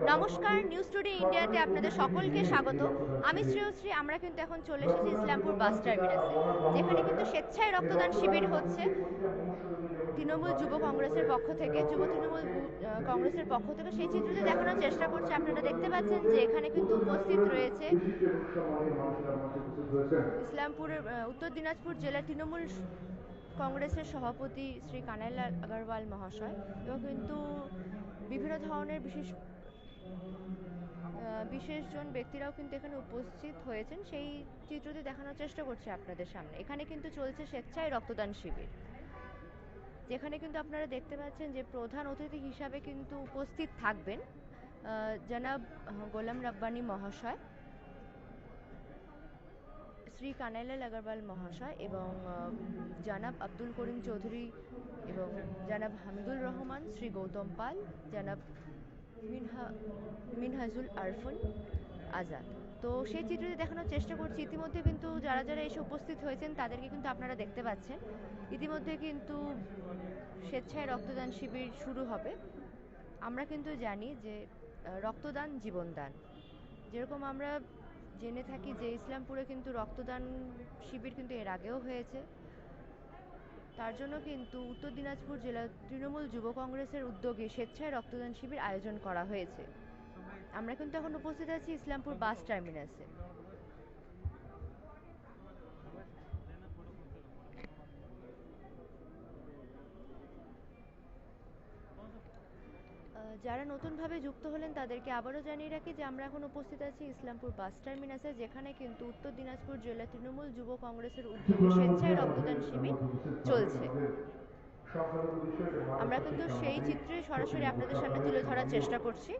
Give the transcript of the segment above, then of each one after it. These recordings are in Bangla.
নমস্কার, নিউজ টুডে ইন্ডিয়াতে আপনাদের সকলকে স্বাগত। আমি শ্রেয়শ্রী। আমরা কিন্তু এখন চলে এসেছি ইসলামপুর বাস টার্মিনাসে, যেখানে কিন্তু স্বেচ্ছায় রক্তদান শিবির হচ্ছে তৃণমূল যুব কংগ্রেসের পক্ষ থেকে, কংগ্রেসের পক্ষ থেকে। সেই চিত্রটি দেখানোর চেষ্টা করছে। আপনারা দেখতে পাচ্ছেন যে এখানে কিন্তু উপস্থিত রয়েছে ইসলামপুরের উত্তর দিনাজপুর জেলা তৃণমূল কংগ্রেসের সভাপতি শ্রী কানাইলাল আগরওয়াল মহাশয়, এবং কিন্তু বিভিন্ন ধরনের বিশেষজন ব্যক্তিরাও কিন্তু এখানে উপস্থিত হয়েছেন। সেই চিত্রটি দেখানোর চেষ্টা করছি আপনাদের সামনে। এখানে কিন্তু চলছে স্বেচ্ছায় রক্তদান শিবির, যেখানে কিন্তু আপনারা দেখতে পাচ্ছেন যে প্রধান অতিথি হিসাবে কিন্তু উপস্থিত থাকবেন জনাব গোলাম রাব্বানি মহাশয়, শ্রী কানাইলাল আগরওয়াল মহাশয়, এবং জনাব আব্দুল করিম চৌধুরী, এবং জনাব হামিদুল রহমান, শ্রী গৌতম পাল, জনাব মিনহাজুল আরফুন আজাদ। তো সেই চিত্রটি দেখানোর চেষ্টা করছি। ইতিমধ্যে কিন্তু যারা যারা এসে উপস্থিত হয়েছেন তাদেরকে কিন্তু আপনারা দেখতে পাচ্ছেন। ইতিমধ্যে কিন্তু স্বেচ্ছায় রক্তদান শিবির শুরু হবে। আমরা কিন্তু জানি যে রক্তদান জীবনদান। যেরকম আমরা জেনে থাকি যে ইসলামপুরে কিন্তু রক্তদান শিবির কিন্তু এর আগেও হয়েছে। তার জন্য কিন্তু উত্তর দিনাজপুর জেলা তৃণমূল যুব কংগ্রেসের উদ্যোগে স্বেচ্ছায় রক্তদান শিবির আয়োজন করা হয়েছে। আমরা কিন্তু এখন উপস্থিত আছি ইসলামপুর বাস টার্মিনাসে। যারা নতুনভাবে যুক্ত হলেন তাদেরকে আবারও জানিয়ে রাখি যে আমরা এখন উপস্থিত আছি ইসলামপুর বাস টার্মিনাসে, যেখানে কিন্তু উত্তর দিনাজপুর জেলা তৃণমূল যুব কংগ্রেসের উদ্যোগে স্বেচ্ছায় রক্তদান শিবির চলছে। আমরা কিন্তু সেই চিত্রে সরাসরি আপনাদের সামনে তুলে ধরার চেষ্টা করছি।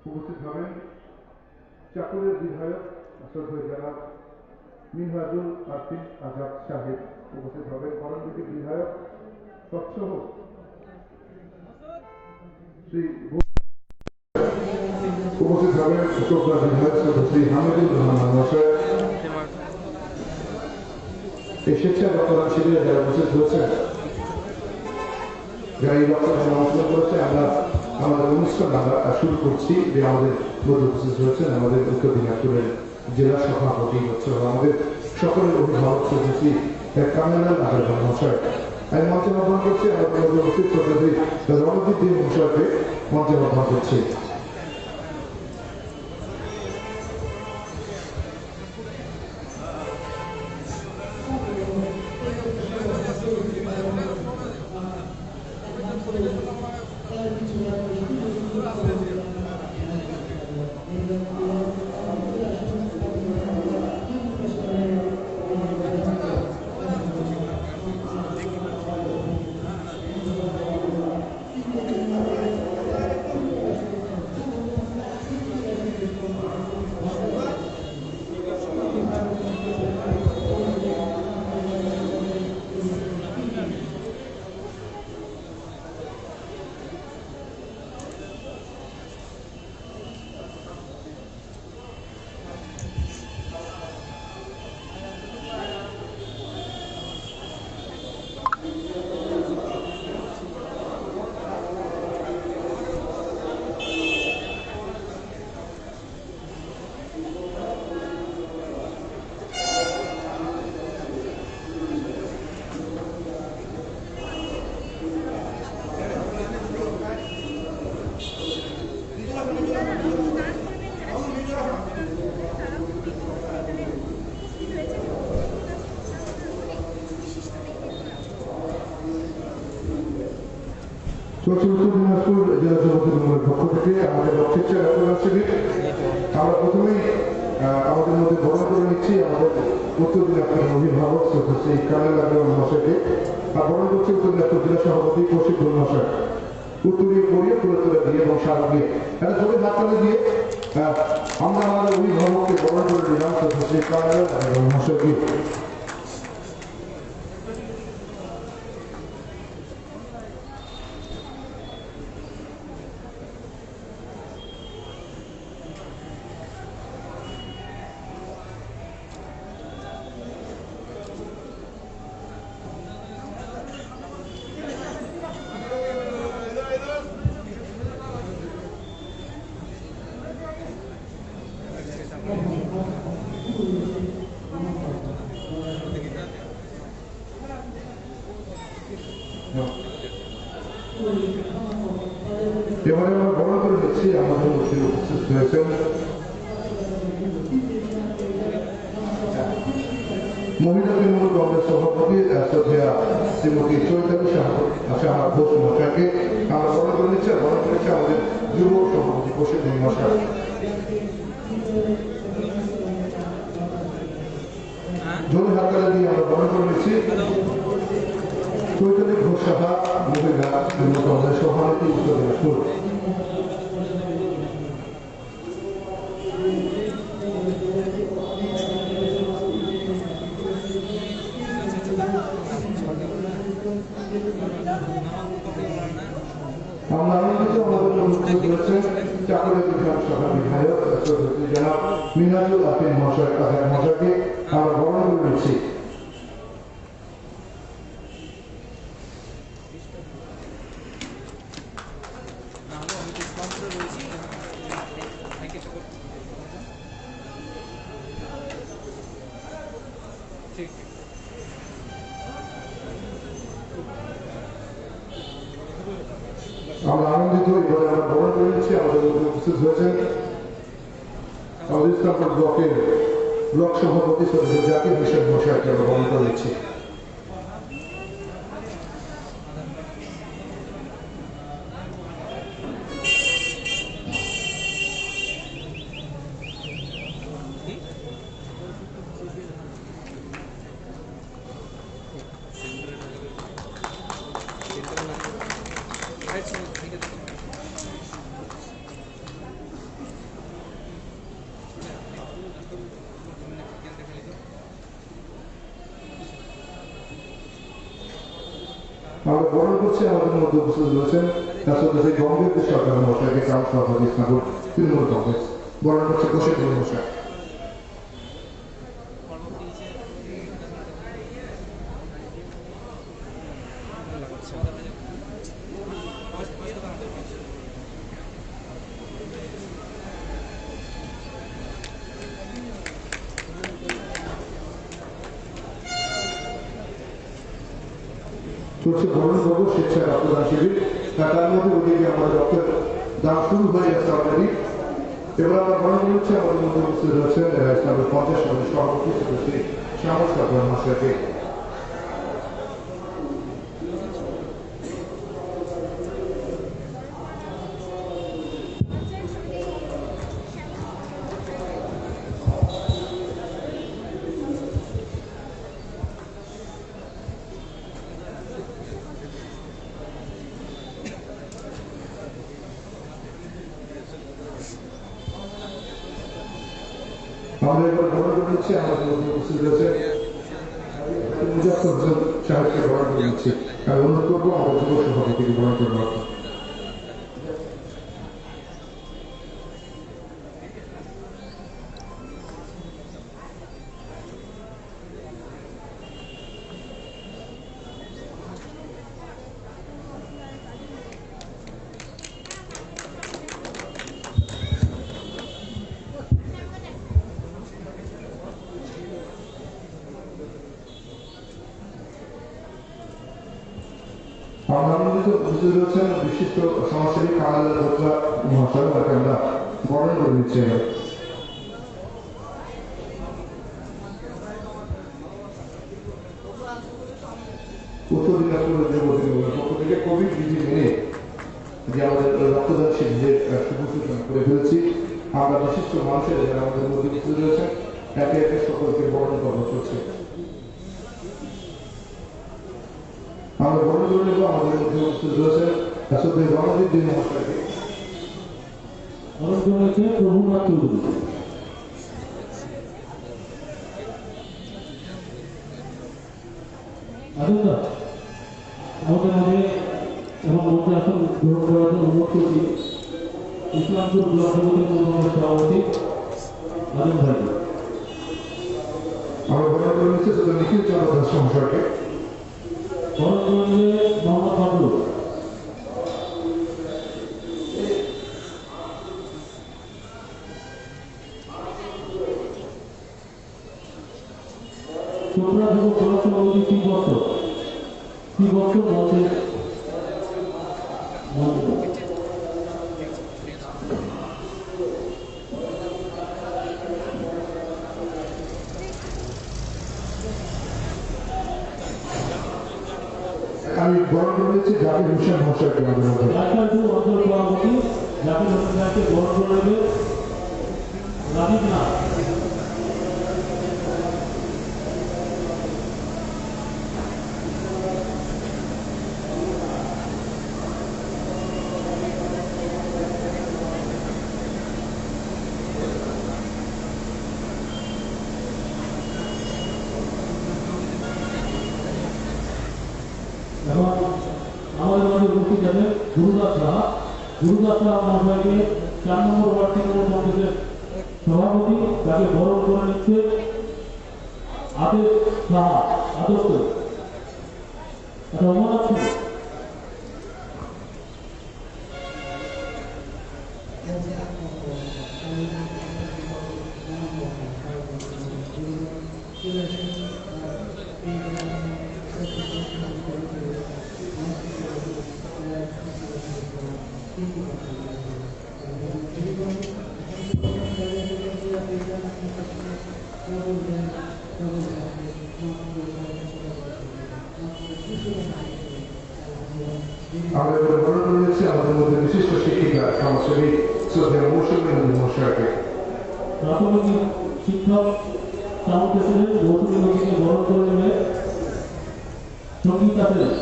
উপস্থিত হবেন চাকুরের বিধায়ক শ্রদ্ধেয় জনাব মিনহাজুল আরফিন আজাদ সাহেব, উপস্থিত হবেন করণদিঘির বিধায়ক তৎসহ শ্রী উপস্থিত হবেন চোপড়া বিধায়ক শ্রী হামিদুল রহমান মহাশয়। এই স্বেচ্ছায় রক্তদান শিবিরে যারা উপস্থিত হয়েছেন, যারা এই রক্তদান অংশগ্রহণ করেছে, আমরা আমাদের অনুষ্ঠান আমরা শুরু করছি। যে আমাদের মধ্যে উপস্থিত হয়েছেন আমাদের উত্তর দিনাজপুরের জেলা সভাপতি হচ্ছে আমাদের সকলের অভিভাবক শ্রী কানাইলাল আগরওয়াল মহাশয়। আমি মঞ্চে আহ্বান করছি আমাদের মধ্যে উপস্থিত শ্রী রণজিৎ দে মহাশয়কে মঞ্চে আহ্বান করছি। উত্তর দিনাজপুর জেলা সভাপতি পক্ষ থেকে আমাদের স্বেচ্ছায় রক্তদান শিবির আমরা প্রথমেই আমাদের মধ্যে বরণ করে নিচ্ছি আমাদের উত্তর দিনাজপুরের অভিভাবক শ্রী কানাইলাল আগরওয়াল মহাশয়কে। বরণ করছি উত্তর দিনাজপুর জেলা সভাপতি কৌশিক মহাশয়। উত্তরীয় পরিয়ে তুলে তুলে দিয়ে এবং সার দিয়ে একটা ছোট হাততালি দিয়ে আমরা আমাদের অভিভাবককে বরণ করে দিলাম শ্রী কানাইলাল আগরওয়াল মহাশয়কে। এবারে আমরা বরণ করে নিচ্ছি আমাদের মধ্যে উপস্থিত হয়েছেন মহিলা তৃণমূল কংগ্রেস সভাপতি শ্রদ্ধেয়া শ্রীমতী চৈতালি সাহা ঘোষ মহাশয়কে আমরা বরণ করে নিচ্ছি। বরণ করেছে আমাদের যুব সভাপতি প্রসিদ্ধ মহাশয়। জোরে হাততালি দিয়ে আমরা বরণ করে নিচ্ছি চৈতালি ঘোষ সাহা মহিলা তৃণমূল কংগ্রেস সভাপতি উত্তর দিনাজপুর। আমরা আনন্দিত আমাদের অনুষ্ঠিত করেছেন চাকুরিয়া বিধানসভা বিধায়ক জনাব মিনাজুল আফিন মহাশয়কে আমরা বরণ করে নিচ্ছি। আমরা আনন্দিত এবারে আমরা বরণ করে নিচ্ছি আমাদের মধ্যে উপস্থিত হয়েছেন আমাদের ইসলামপুর ব্লকের ব্লক সভাপতি সদস্য জাকির হোসেন মহাশয়কে আমরা বরণ করে নিচ্ছি। আমরা বরণ করছি আমাদের মধ্যে উপস্থিত রয়েছেন তার সাথে গঙ্গের সরকার মহাশয়কে গ্রাম সভাপতি ইসলামপুর তৃণমূল কংগ্রেস বরণ করছে প্রসিদ্ধ মহাশয়। চলছে বরণ পর্ব স্বেচ্ছায় রক্তদান শিবির। তার মধ্যে ওদিকে আমাদের রক্তের দান শুরু হয়ে গেছে অলরেডি। এবার আমরা বরণ করছি আমাদের মধ্যে উপস্থিত রয়েছেন ইসলামের 50 সদস্য সভাপতি শ্রী শ্যামল সরকার মহাশয়কে। আমরা এবার বরণ করে নিচ্ছি আমাদের মধ্যে উপস্থিত রয়েছে মুজাফর হোসেন সাহেবকে বরণ করে নিচ্ছি। আমি অনুরোধ করবো আমাদের যুব সভাপতিকে বরণ করবার। আমরা আনন্দিত উপস্থিত রয়েছেন বিশিষ্ট সমাজসেবী কামাল ভোটরা মহাশয়, তাকে আমরা বরণ করে নিচ্ছি। উত্তর দিনাজপুরের যুব তৃণমূলের পক্ষ থেকে কোভিড বিধি মেনে যে আমাদের রক্তদান শিবিরের শুভ সূচনা করে ফেলেছি। আমরা বিশিষ্ট মানুষের যারা আমাদের মধ্যে উপস্থিত রয়েছেন একে একে সকলকে বরণ করা চলছে। আমরা বরণ করে নেব আমাদের মধ্যে উপস্থিত রয়েছেন আসলে রণজিৎ মহাশয়কে বরণ করেছে প্রভুনাথ চৌধুরী। আমাদের মধ্যে এবং মধ্যে আসন গ্রহণ করার জন্য অনুরোধ করছি ইসলামপুর ব্লক সভাপতি আজম ভাই। আমরা বরণ করে নিচ্ছি নিখিল চন্দ্র দাস মহাশয়কে। বরণ করলে মোহাম্মদ বাবলু। চোপড়া যুব ব্লক সভাপতি শ্রীবর্ষ মঞ্চে আমি বরণ করে নিচ্ছি জাকির হোসেন মহাশয়কে আমাদের মধ্যে। অঞ্চল সভাপতি জাকির হোসেন সাহেবকে বরণ করে নেবে রাজীব না। এবং আমাদের মাঝে উপস্থিত আছেন গুরুদাস সাহা। গুরুদাস সাহা মহাশয়কে 4 নম্বর ওয়ার্ড তৃণমূল কংগ্রেসের সভাপতি, তাকে বরণ করে নিচ্ছে আদেশ সাহা। আদর্শ অমরনাথ ছিল। আমাদের বরণ করে নিচ্ছি আমাদের মধ্যে বিশিষ্ট শিক্ষিকা সমাজসেবী শ্রদ্ধেয় মৌসুমী নদী মহাশয়কে। প্রাথমিক শিক্ষক টাউন প্রেসিডেন্ট মৌসুমী নদীকে বরণ করে নেবে সঙ্গীতা সেন।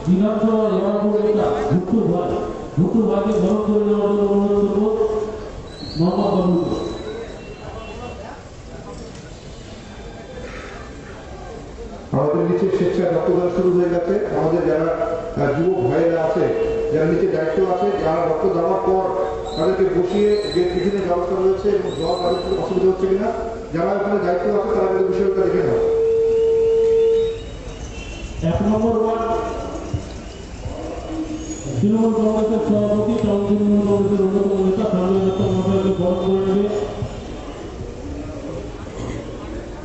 বিধানসভা লড়াকু নেতা ভুট্টু ভাইকে বরণ করে নেওয়ার জন্য অনুরোধ করব মোহাম্মদ বাবুকে। আমাদের নিচে স্বেচ্ছায় রক্তদান শুরু হয়ে গেছে। আমাদের যারা যুবক ভাইয়েরা আছে, যারা নিচে দায়িত্ব আছে, যারা রক্ত দেওয়ার পর তাদেরকে বসিয়ে যে টিফিনের ব্যবস্থা রয়েছে এবং জল তাদের কোনো অসুবিধা হচ্ছে কিনা, যারা ওখানে দায়িত্ব আছে তারা কিন্তু বিষয়টা দেখে নেয়। 1 নম্বর ওয়ার্ড তৃণমূল কংগ্রেসের সভাপতি তৃণমূল কংগ্রেসের অন্যতম নেতা সঞ্জয় দত্ত মহাশয়কে বরণ করে নেবে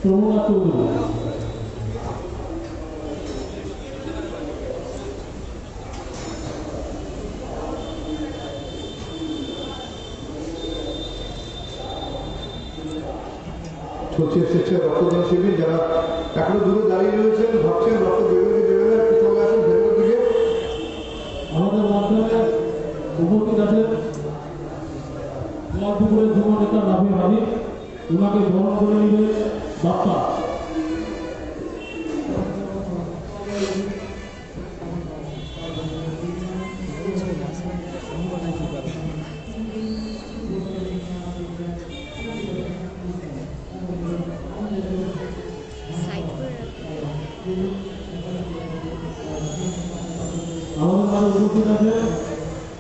প্রমোদা চৌধুরী। চলছে স্বেচ্ছায় রক্তদান শিবির। যারা এখনো দূরে দাঁড়িয়ে রয়েছেন, ভাবছেন রক্ত দেবে একটু চলে আসেন ভেতরের দিকে। আমাদের মাধ্যমে উপস্থিত আছেন গোয়ালপুকুরের যুব নেতা রাফি হাবিব, ওনাকে বরণ করে নেবে বাপ্পা। আমাদের মাঝে উপস্থিত আছে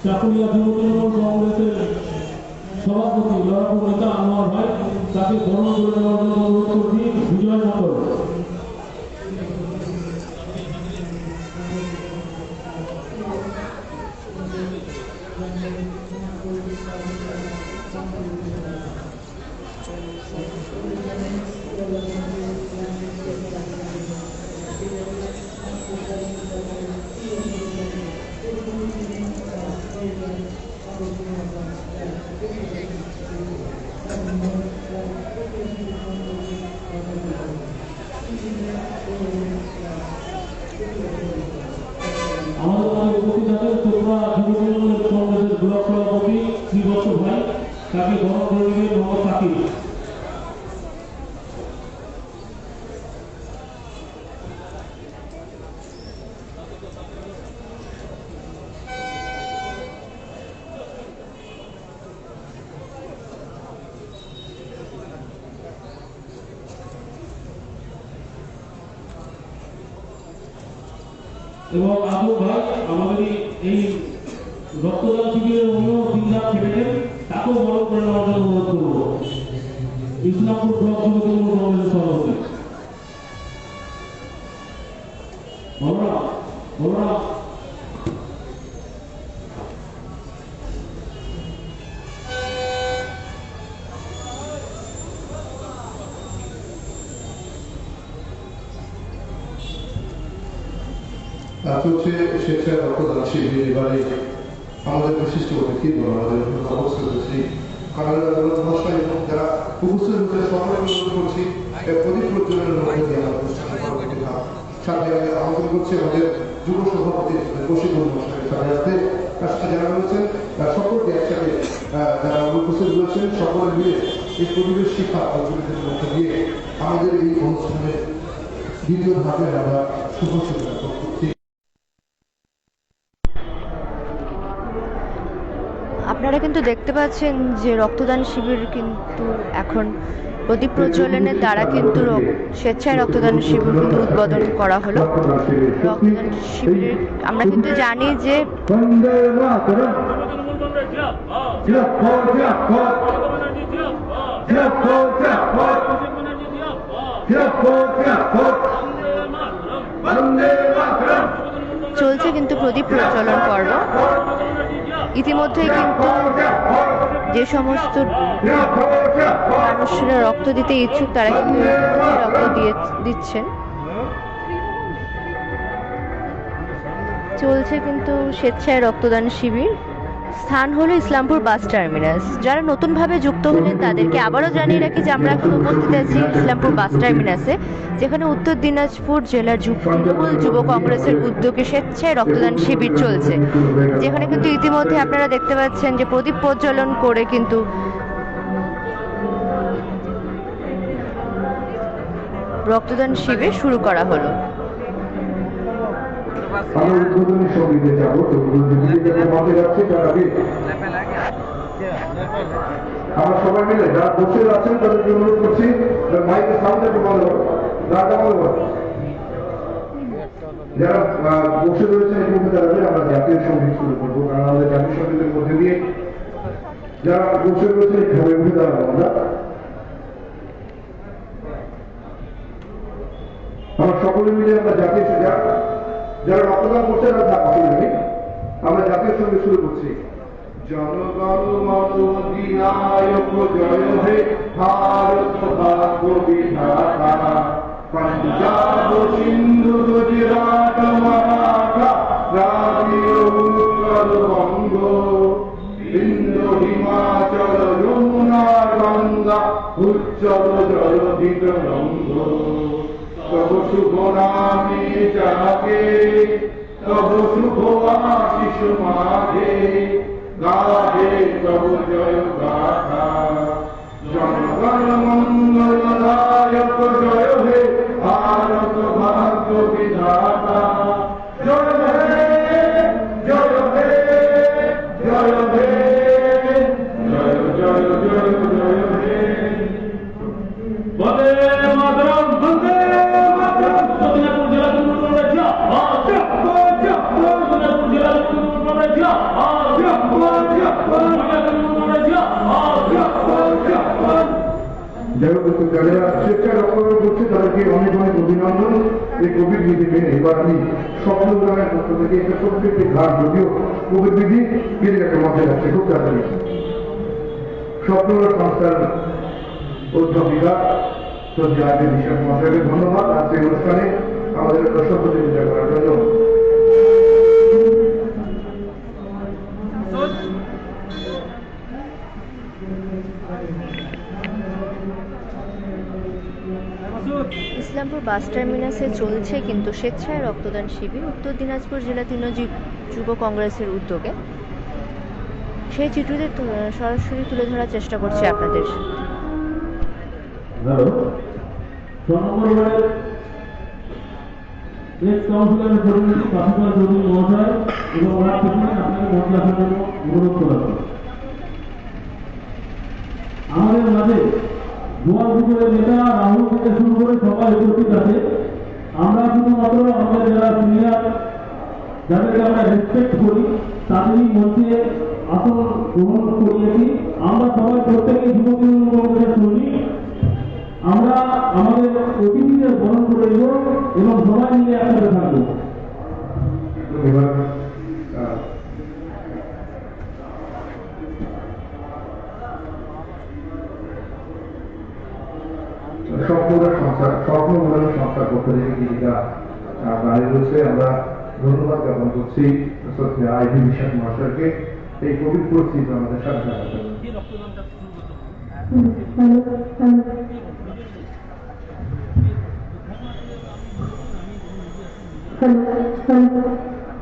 চাকুলিয়া যুব তৃণমূল কংগ্রেসের সভাপতি লড়াকু নেতা আনোয়ার ভাই, তাকে বরণ করে নেওয়ার জন্য অনুরোধ করছি বিজয় মন্ডল। আমাদের মাঝে উপস্থিত আছে চোপড়া যুব তৃণমূল কংগ্রেসের ব্লক সভাপতি শ্রীবৎস ভাই, তাকে বরণ করে নেবে মোহাম্মদ সাকিব। এবং আবু ভাই আমাদের এই রক্তদান শিবিরের অন্য দিনদার ছেলেদের তাকেও বরণ করে নেওয়ার জন্য অনুরোধ করব। ইসলামপুর ব্লক যুব তৃণমূল কংগ্রেসের সভাপতি। বলরাম বলরাম চলছে স্বেচ্ছায় রক্তদান শিবির। এবারে আমাদের বিশিষ্ট অতিথি আমাদের অবস্থিত শ্রী মহাশয় এবং যারা উপস্থিত হয়েছে সকলে অনুরোধ করছি প্রদীপ প্রজ্বলনের মধ্যে দিয়ে আমরা অনুষ্ঠান করার কথা। সাথে আমন্ত্রণ করছি আমাদের যুব সভাপতি বশীবুল মহাশয়ের সাথে আসতে, তার সাথে যারা রয়েছেন সকলকে একসাথে যারা উপস্থিত রয়েছেন সকলে মিলে এই পরিবেশ শিক্ষা প্রচলিতের মধ্যে দিয়ে আমাদের এই অনুষ্ঠানের দ্বিতীয় ধাপে আমরা শুভ সূচনা করছি। আপনারা কিন্তু দেখতে পাচ্ছেন যে রক্তদান শিবির কিন্তু এখন প্রদীপ প্রজ্বলনের দ্বারা কিন্তু স্বেচ্ছায় রক্তদান শিবির কিন্তু উদ্বোধন করা হলো। রক্তদান শিবিরের আমরা কিন্তু জানি যে চলছে কিন্তু প্রদীপ প্রজ্বলন পর্ব। ইতিমধ্যে কিন্তু যে সমস্ত মানুষরা রক্ত দিতে ইচ্ছুক তারা কিন্তু রক্ত দিচ্ছেন। চলছে কিন্তু স্বেচ্ছায় রক্তদান শিবির। স্থান হলো ইসলামপুর বাস টার্মিনাস। যারা নতুনভাবে যুক্ত হলেন তাদেরকে আবারও জানিয়ে রাখি যে আমরা এখন উপস্থিত আছি ইসলামপুর বাস টার্মিনাসে, যেখানে উত্তর দিনাজপুর জেলার তৃণমূল যুব কংগ্রেসের উদ্যোগে স্বেচ্ছায় রক্তদান শিবির চলছে, যেখানে কিন্তু ইতিমধ্যে আপনারা দেখতে পাচ্ছেন যে প্রদীপ প্রজ্বলন করে কিন্তু রক্তদান শিবির শুরু করা হলো। আমরা উদ্বোধনী সঙ্গীতে যাবো, তো মধ্যে যাচ্ছে তার আগে আমরা সবাই মিলে যারা বসে আছেন তাদেরকে অনুরোধ করছি মাইকের সাউন্ড একটু বন্ধ করো, যারা বসে রয়েছেন এই মুহূর্তে দাঁড়াবে আমরা জাতীয় সঙ্গীত শুরু করবো, কারণ আমাদের জাতীয় সঙ্গীতের মধ্যে দিয়ে যারা বসে রয়েছেন ঘরে উঠে দাঁড়াবো আমরা সকলে মিলে আমরা জাতীয় যারা রক্তদান করছে তারা অসুবিধা নেই, আমরা জাতীয় সঙ্গীত শুরু করছি। জনগণ মন অধিনায়ক জয় হে ভারত ভাগ্য বিধাতা, পঞ্জাব সিন্ধু গুজরাট মারাঠা দ্রাবিড় উৎকল বঙ্গ, ইন্দো হিমাচল যমুনা গঙ্গা উজ্জ্বল জলধি তরঙ্গ, তব শুভ নামে জাগে তব শুভ আশিস মাঘে, গাহে তব জয় গাথা। জনগণ মঙ্গল দায়ক জয় হে ভারত ভাগ্য বিধাতা, জয় হে জয় হে জয় হে জয় জয় জয় জয় হে। বন্দে মাতরম বন্দে মাতরম। দিনাজপুর জেলা তৃণমূল কংগ্রেস যারা স্বেচ্ছায় রক্তদান করছে তাদেরকে অনেক অনেক অভিনন্দন। এই কোভিড বিধি মেনে এবার আমি স্বপ্ন গ্রামের পক্ষ থেকে একটা ছোট্ট একটি ঘাট, যদিও কোভিড বিধি কিন্তু একটা মধ্যে যাচ্ছে খুব তাড়াতাড়ি, স্বপ্ন সংস্থার অধ্যাপিকা শ্রদ্ধা বিশ্বাস মহাশয়কে ধন্যবাদ আজকের অনুষ্ঠানে আমাদের সহযোগিতা করার জন্য। ইসলামপুর বাস টার্মিনাসে চলছে কিন্তু স্বেচ্ছায় রক্তদান শিবির উত্তর দিনাজপুর জেলা তৃণমূল যুব কংগ্রেসের উদ্যোগে। সেই চিত্রটি সরাসরি তুলে ধরার চেষ্টা করছি আপনাদের। আমাদের মাঝে দুয়ারপুরের নেতা রাহুল থেকে শুরু করে সবাই উপস্থিত আছে। আমরা শুধুমাত্র আমাদের যারা সিনিয়র যাদেরকে আমরা রেসপেক্ট করি তাদেরই মধ্যে আসন গ্রহণ করিয়েছি। আমরা সবাই প্রত্যেকেই যুব তৃণমূল কংগ্রেসের কর্মী। আমরা আমাদের অতিথিদের বরণ করে দেব এবং সবাই মিলে একসাথে থাকবো। হয়েছে। আমরা ধন্যবাদ জ্ঞাপন করছি আইভি বিশ্বাস মহাশয়কে এই কোভিড পরিস্থিতিতে আমাদের সাথে থাকার জন্য।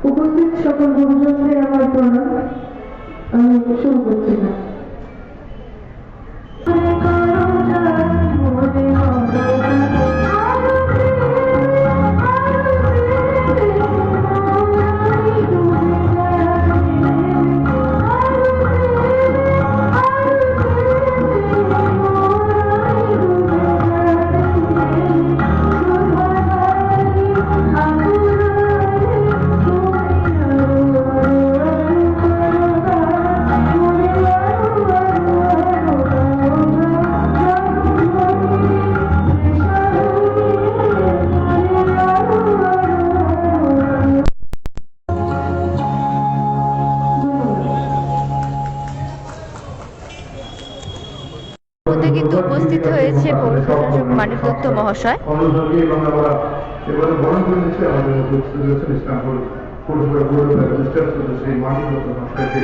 উপস্থিত সকল গুরুজনদের আমার প্রণাম। আমি শুরু করছি না। মধ্যে কিন্তু উপস্থিত হয়েছে পৌর প্রশাসক মানিক দত্ত মহাশয়। এবং আমরা এবারে বরণ করে নিচ্ছি আমাদের মধ্যে উপস্থিত হয়েছেন ইসলামপুর পৌরসভার বোর্ড অফ রেজিস্ট্রার সদস্য শ্রী মানিক দত্ত মহাশয়কে।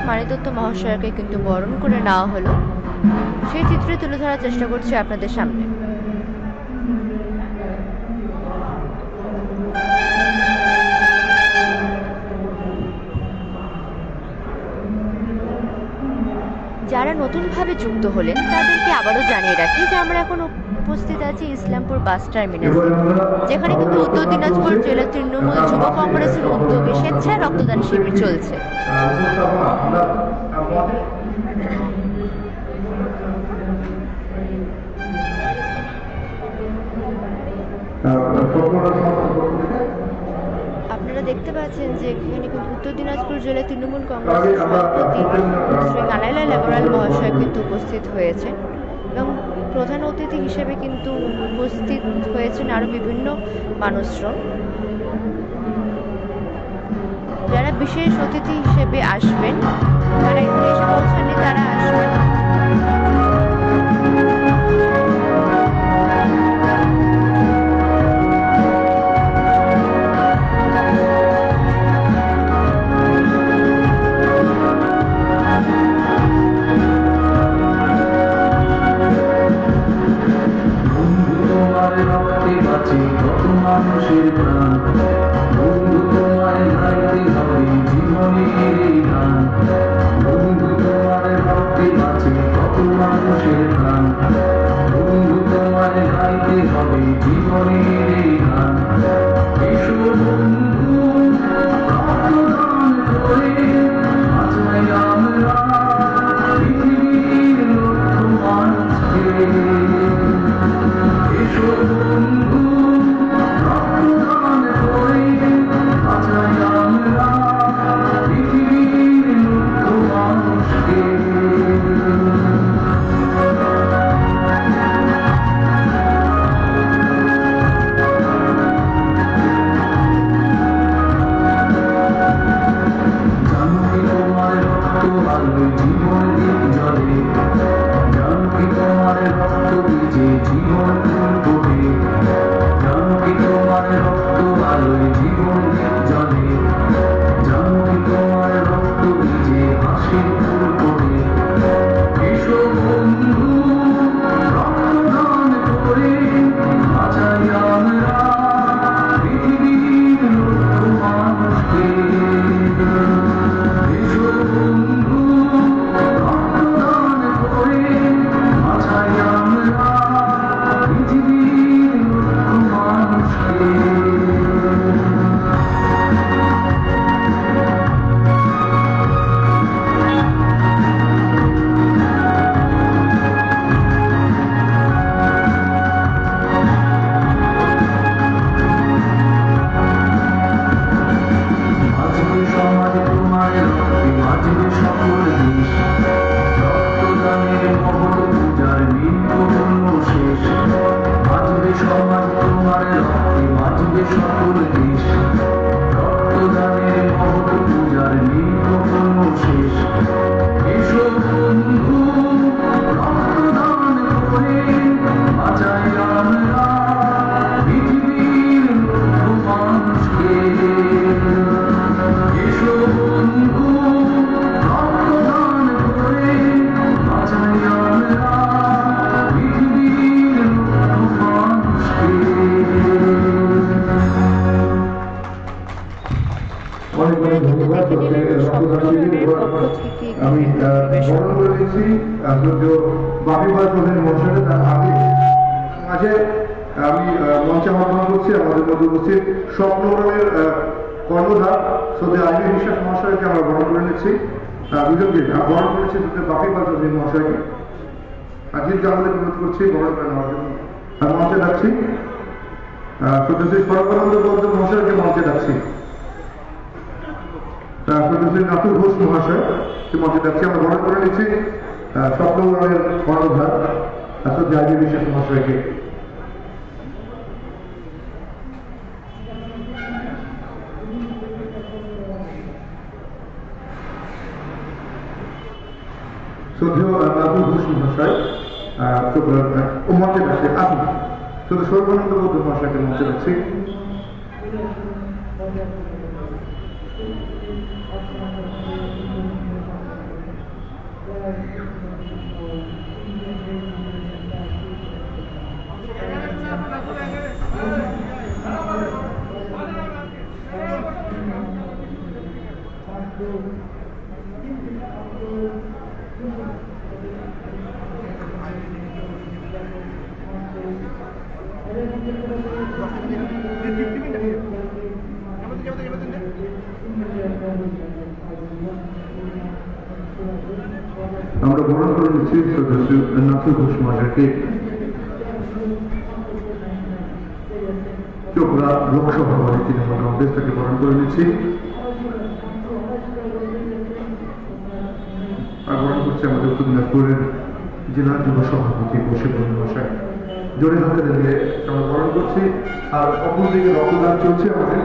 মানিক দত্ত মহাশয়কে কিন্তু বরণ করে নেওয়া হলো, সেই চিত্রে তুলে ধরার চেষ্টা করছি আপনাদের সামনে। যারা নতুনভাবে যুক্ত হলেন তাদেরকে আবারও জানিয়ে রাখি যে আমরা এখন উপস্থিত আছি ইসলামপুর বাস টার্মিনাসে, যেখানে কিন্তু উত্তর দিনাজপুর জেলা তৃণমূল যুব কংগ্রেসের উদ্যোগে স্বেচ্ছায় রক্তদান শিবির চলছে। আপনারা দেখতে পাচ্ছেন যে এখানে কিন্তু উত্তর দিনাজপুর জেলা তৃণমূল কংগ্রেসের সভাপতি শ্রী কানাইলাল লেবরাল মহাশয় কিন্তু উপস্থিত হয়েছেন এবং প্রধান অতিথি হিসেবে কিন্তু উপস্থিত হয়েছেন আরো বিভিন্ন মানুষজন। যারা বিশেষ অতিথি হিসেবে আসবেন তারা এখানে এসে পৌঁছাননি, তারা আসবেন। মানুষের প্রাণ বন্ধু তোমায় গাইতে হবে জীবনের গান, বন্ধু তোমার ভক্তি আছে কত মানুষের প্রাণ, বন্ধু তোমায় গাইতে হবে জীবনের গান। এসো বন্ধু রক্তদান করে বাঁচাই আমরা পৃথিবীর লক্ষ মানুষকে। এসো বন্ধু সমাজ তোমার রক্তে বাঁচবে সকল দেশ রক্তদানের মহৎ পূজার নেই তো কোনো শেষ এসো বন্ধু রক্তদান করে বাঁচাই আমরা পৃথিবীর লক্ষ মানুষকে এসো বন্ধু রক্তদান করে বাঁচাই আমরা পৃথিবীর লক্ষ মানুষকে। অনেক অনেক ধন্যবাদ রক্তদান শিবির। আমি বরণ করে দিচ্ছি আচার্য বাপিপাল চৌধুরী মহাশয়কে। তার আগে মাঝে আমি মঞ্চে আহ্বান করছি আমাদের মধ্যে উপস্থিত স্বপ্নগ্রামের কর্ণধার শ্রদ্ধেয় আইনি বিশ্বাস মহাশয়কে আমরা বরণ করে নিচ্ছি। দুজনকে বরণ করেছি শ্রদ্ধেয় বাপিপাল চৌধুরী মহাশয়কে। আজকে আমাদের অনুরোধ করছি বরণ করে নেওয়ার জন্য। মঞ্চে ডাকছি শ্রদ্ধেয় শ্রী সর্বানন্দ বৌদ্ধ মহাশয়কে মঞ্চে ডাকছি। শ্রদ্ধেয় নাথুর ঘোষ মহাশয় মঞ্চে যাচ্ছি। আমরা বরণ করে নিচ্ছি স্বপ্নগ্রামের কর্ণধার শ্রদ্ধেয় আইনি বিশ্বাস মহাশয়কে। শ্রদ্ধেয় নাথুর ঘোষ মহাশয় মঞ্চে যাচ্ছে। আসুন শুধু সর্বানন্দ বৌদ্ধ মহাশয়কে মঞ্চে যাচ্ছি। আমরা বরণ করে নিচ্ছি সদস্য নাথুর ঘোষ মহাশয়কে। চোপড়া লোকসভা তৃণমূল কংগ্রেস থেকে বরণ করে নিচ্ছি। আর বরণ করছে আমাদের উত্তর দিনাজপুরের জেলা যুব সভাপতি বশির মহাশয়। জোরে হাতে দিয়ে আমরা বরণ করছি। আর অপরদিকে রক্তদান চলছে আমাদের।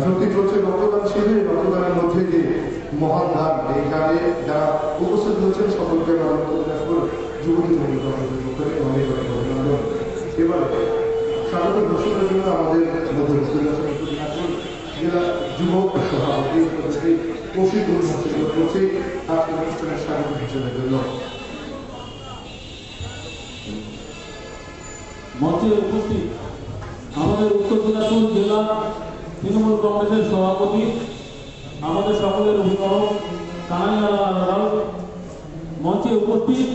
সত্যি চলছে রক্তদান শিবির। রক্তদানের মধ্যে যে মহান দান এই কাজে যারা উপস্থিত হয়েছেন সকলকে উত্তর দিনাজপুর যুবতী তৃণমূল কংগ্রেসের পক্ষ থেকে অনেক অনেক অভিনন্দন। এবার স্বাগত ঘোষণার জন্য আমাদের মধ্যে উপস্থিত আছেন উত্তর দিনাজপুর জেলা যুবক সভাপতি শ্রী কৌশিক মহাশয় করছি আজকের অনুষ্ঠানের স্বাগত ঘোষণার জন্য। মঞ্চে উপস্থিত আমাদের উত্তর দিনাজপুর জেলা তৃণমূল কংগ্রেসের সভাপতি, আমাদের সকলের অভিভাবক কানাইলাল রাও, মঞ্চে উপস্থিত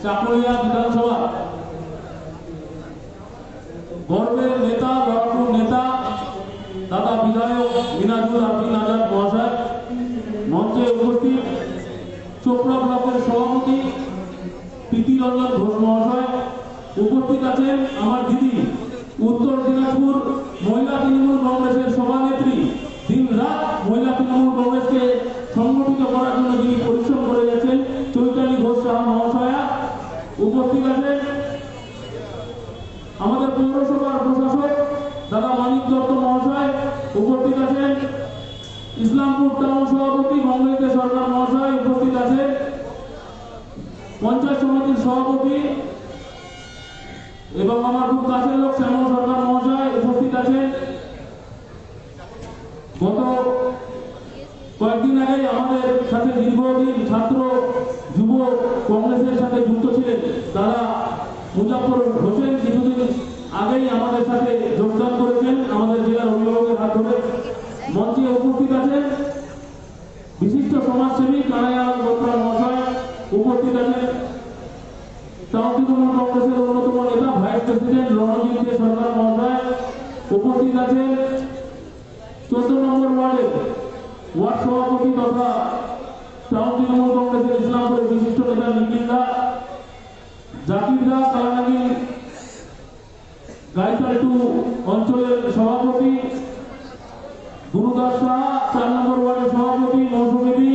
চাকুলিয়া বিধানসভা গর্বের নেতা, লড়াকুর নেতা দাদা বিধায়ক মিনাজুল আব্দিন আজাদ মহাশয়, মঞ্চে উপস্থিত চোপড়া ব্লকের সভাপতি প্রীতি রঞ্জন ঘোষ মহাশয়, উপস্থিত আছেন আমার দিদি উত্তর দিনাজপুর মহিলা তৃণমূল কংগ্রেসের সভানেত্রী, দিন রাত মহিলা তৃণমূল কংগ্রেসকে সংগঠিত করার জন্য যিনি পরিশ্রম করে গেছেন চৈতালি ঘোষ সাহা মহাশয়া, উপস্থিত আছেন আমাদের পৌরসভার প্রশাসক দাদা মানিক দত্ত মহাশয়, উপস্থিত আছেন ইসলামপুর টাউন সভাপতি মঙ্গলিতে সরকার মহাশয়, উপস্থিত আছেন পঞ্চায়েত সমিতির সভাপতি এবং আমার খুব কাছের লোক শ্যামল সরকার মহাশয়, উপস্থিত আছেন গত কয়েকদিন আগে আমাদের সাথে দীর্ঘদিন ছাত্র যুব কংগ্রেসের সাথে যুক্ত ছিলেন তারা মুজাফর হোসেন, কিছুদিন আগেই আমাদের সাথে যোগদান করেছেন আমাদের জেলার অভিভাবকের হাত ধরে। মঞ্চে উপস্থিত আছেন বিশিষ্ট সমাজসেবী কানাইলাল বত্রা মহাশয়, উপস্থিত আছেন টাউন তৃণমূল কংগ্রেসের অন্যতম নেতা ভাইস প্রেসিডেন্ট রণজিৎ সরকার মহাশয়, উপস্থিত আছেন 14 নম্বর ওয়ার্ডের ওয়ার্ড সভাপতি তথা টাউন তৃণমূল কংগ্রেসের ইসলামপুরের বিশিষ্ট নেতা নিখিল দা, জাকির দা কালানাগি গাইতালটু অঞ্চলের সভাপতি, গুরুদাস সাহা 4 নম্বর ওয়ার্ডের সভাপতি মৌসুমী,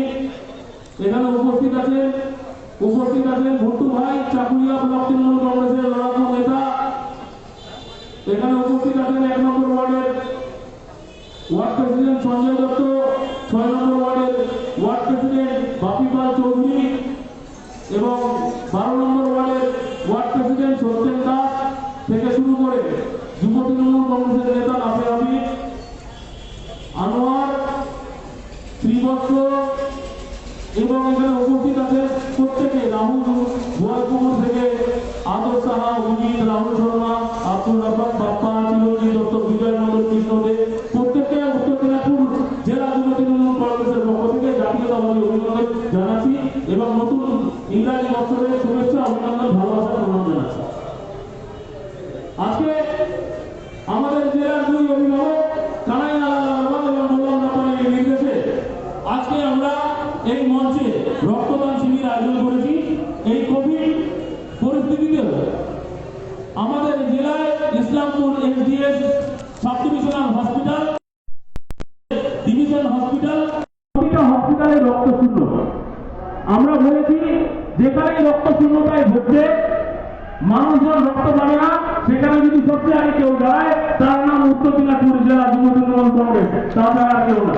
এখানে উপস্থিত আছেন ভুট্টু ভাই চাকুরিয়া ব্লক তৃণমূল কংগ্রেসের লড়াকু নেতা, এখানে উপস্থিত আছেন 1 নম্বর ওয়ার্ডের ওয়ার্ড প্রেসিডেন্ট সঞ্জয় দত্ত, 6 নম্বর ওয়ার্ডের ওয়ার্ড প্রেসিডেন্ট বাপিপাল চৌধুরী এবং 12 নম্বর ওয়ার্ডের ওয়ার্ড প্রেসিডেন্ট সত্যেন দাস থেকে শুরু করে যুব তৃণমূল কংগ্রেসের নেতা নাফে হামিদ, আনোয়ার, শ্রীবৎস এবং এখানে উপস্থিত আছে প্রত্যেকে রাহুল গোয়ালপুকুর থেকে আদর সাহা, অভিজিৎ, রাহুল শর্মা, আব্দুল রাফাক, বাপ্পা, চিরঞ্জিত দত্ত, বিজয় মন্ডল, কৃষ্ণ দে, প্রত্যেককে উত্তর দিনাজপুর জেলা যুব তৃণমূল কংগ্রেসের পক্ষ থেকে জাতীয়তাবাদী অভিনন্দন জানাচ্ছি এবং নতুন ইংরাজি বছরের শুভেচ্ছা, অভিনন্দন, ভালোবাসা প্রদান জানাচ্ছি। আজকে আমাদের জেলার 2 অভিভাবক কানাইয়া লাল এবং মোল্লা নাপানের নির্দেশে আজকে আমরা এই মঞ্চে রক্তদান শিবির আয়োজন করেছি। এই কোভিড পরিস্থিতিতে আমাদের জেলায় Islampur SDS sub divisional hospital, division hospital, প্রতিটা হসপিটালে রক্ত শূন্য। আমরা বলেছি যেখানে রক্ত শূন্যতায় ভুগছে, মানুষজন রক্ত পাবে না, সেখানে যদি সবচেয়ে আগে কেউ দাঁড়ায় তার নাম উত্তর দিনাজপুর জেলা যুব তৃণমূল কংগ্রেস, তাছাড়া আর কেউ না।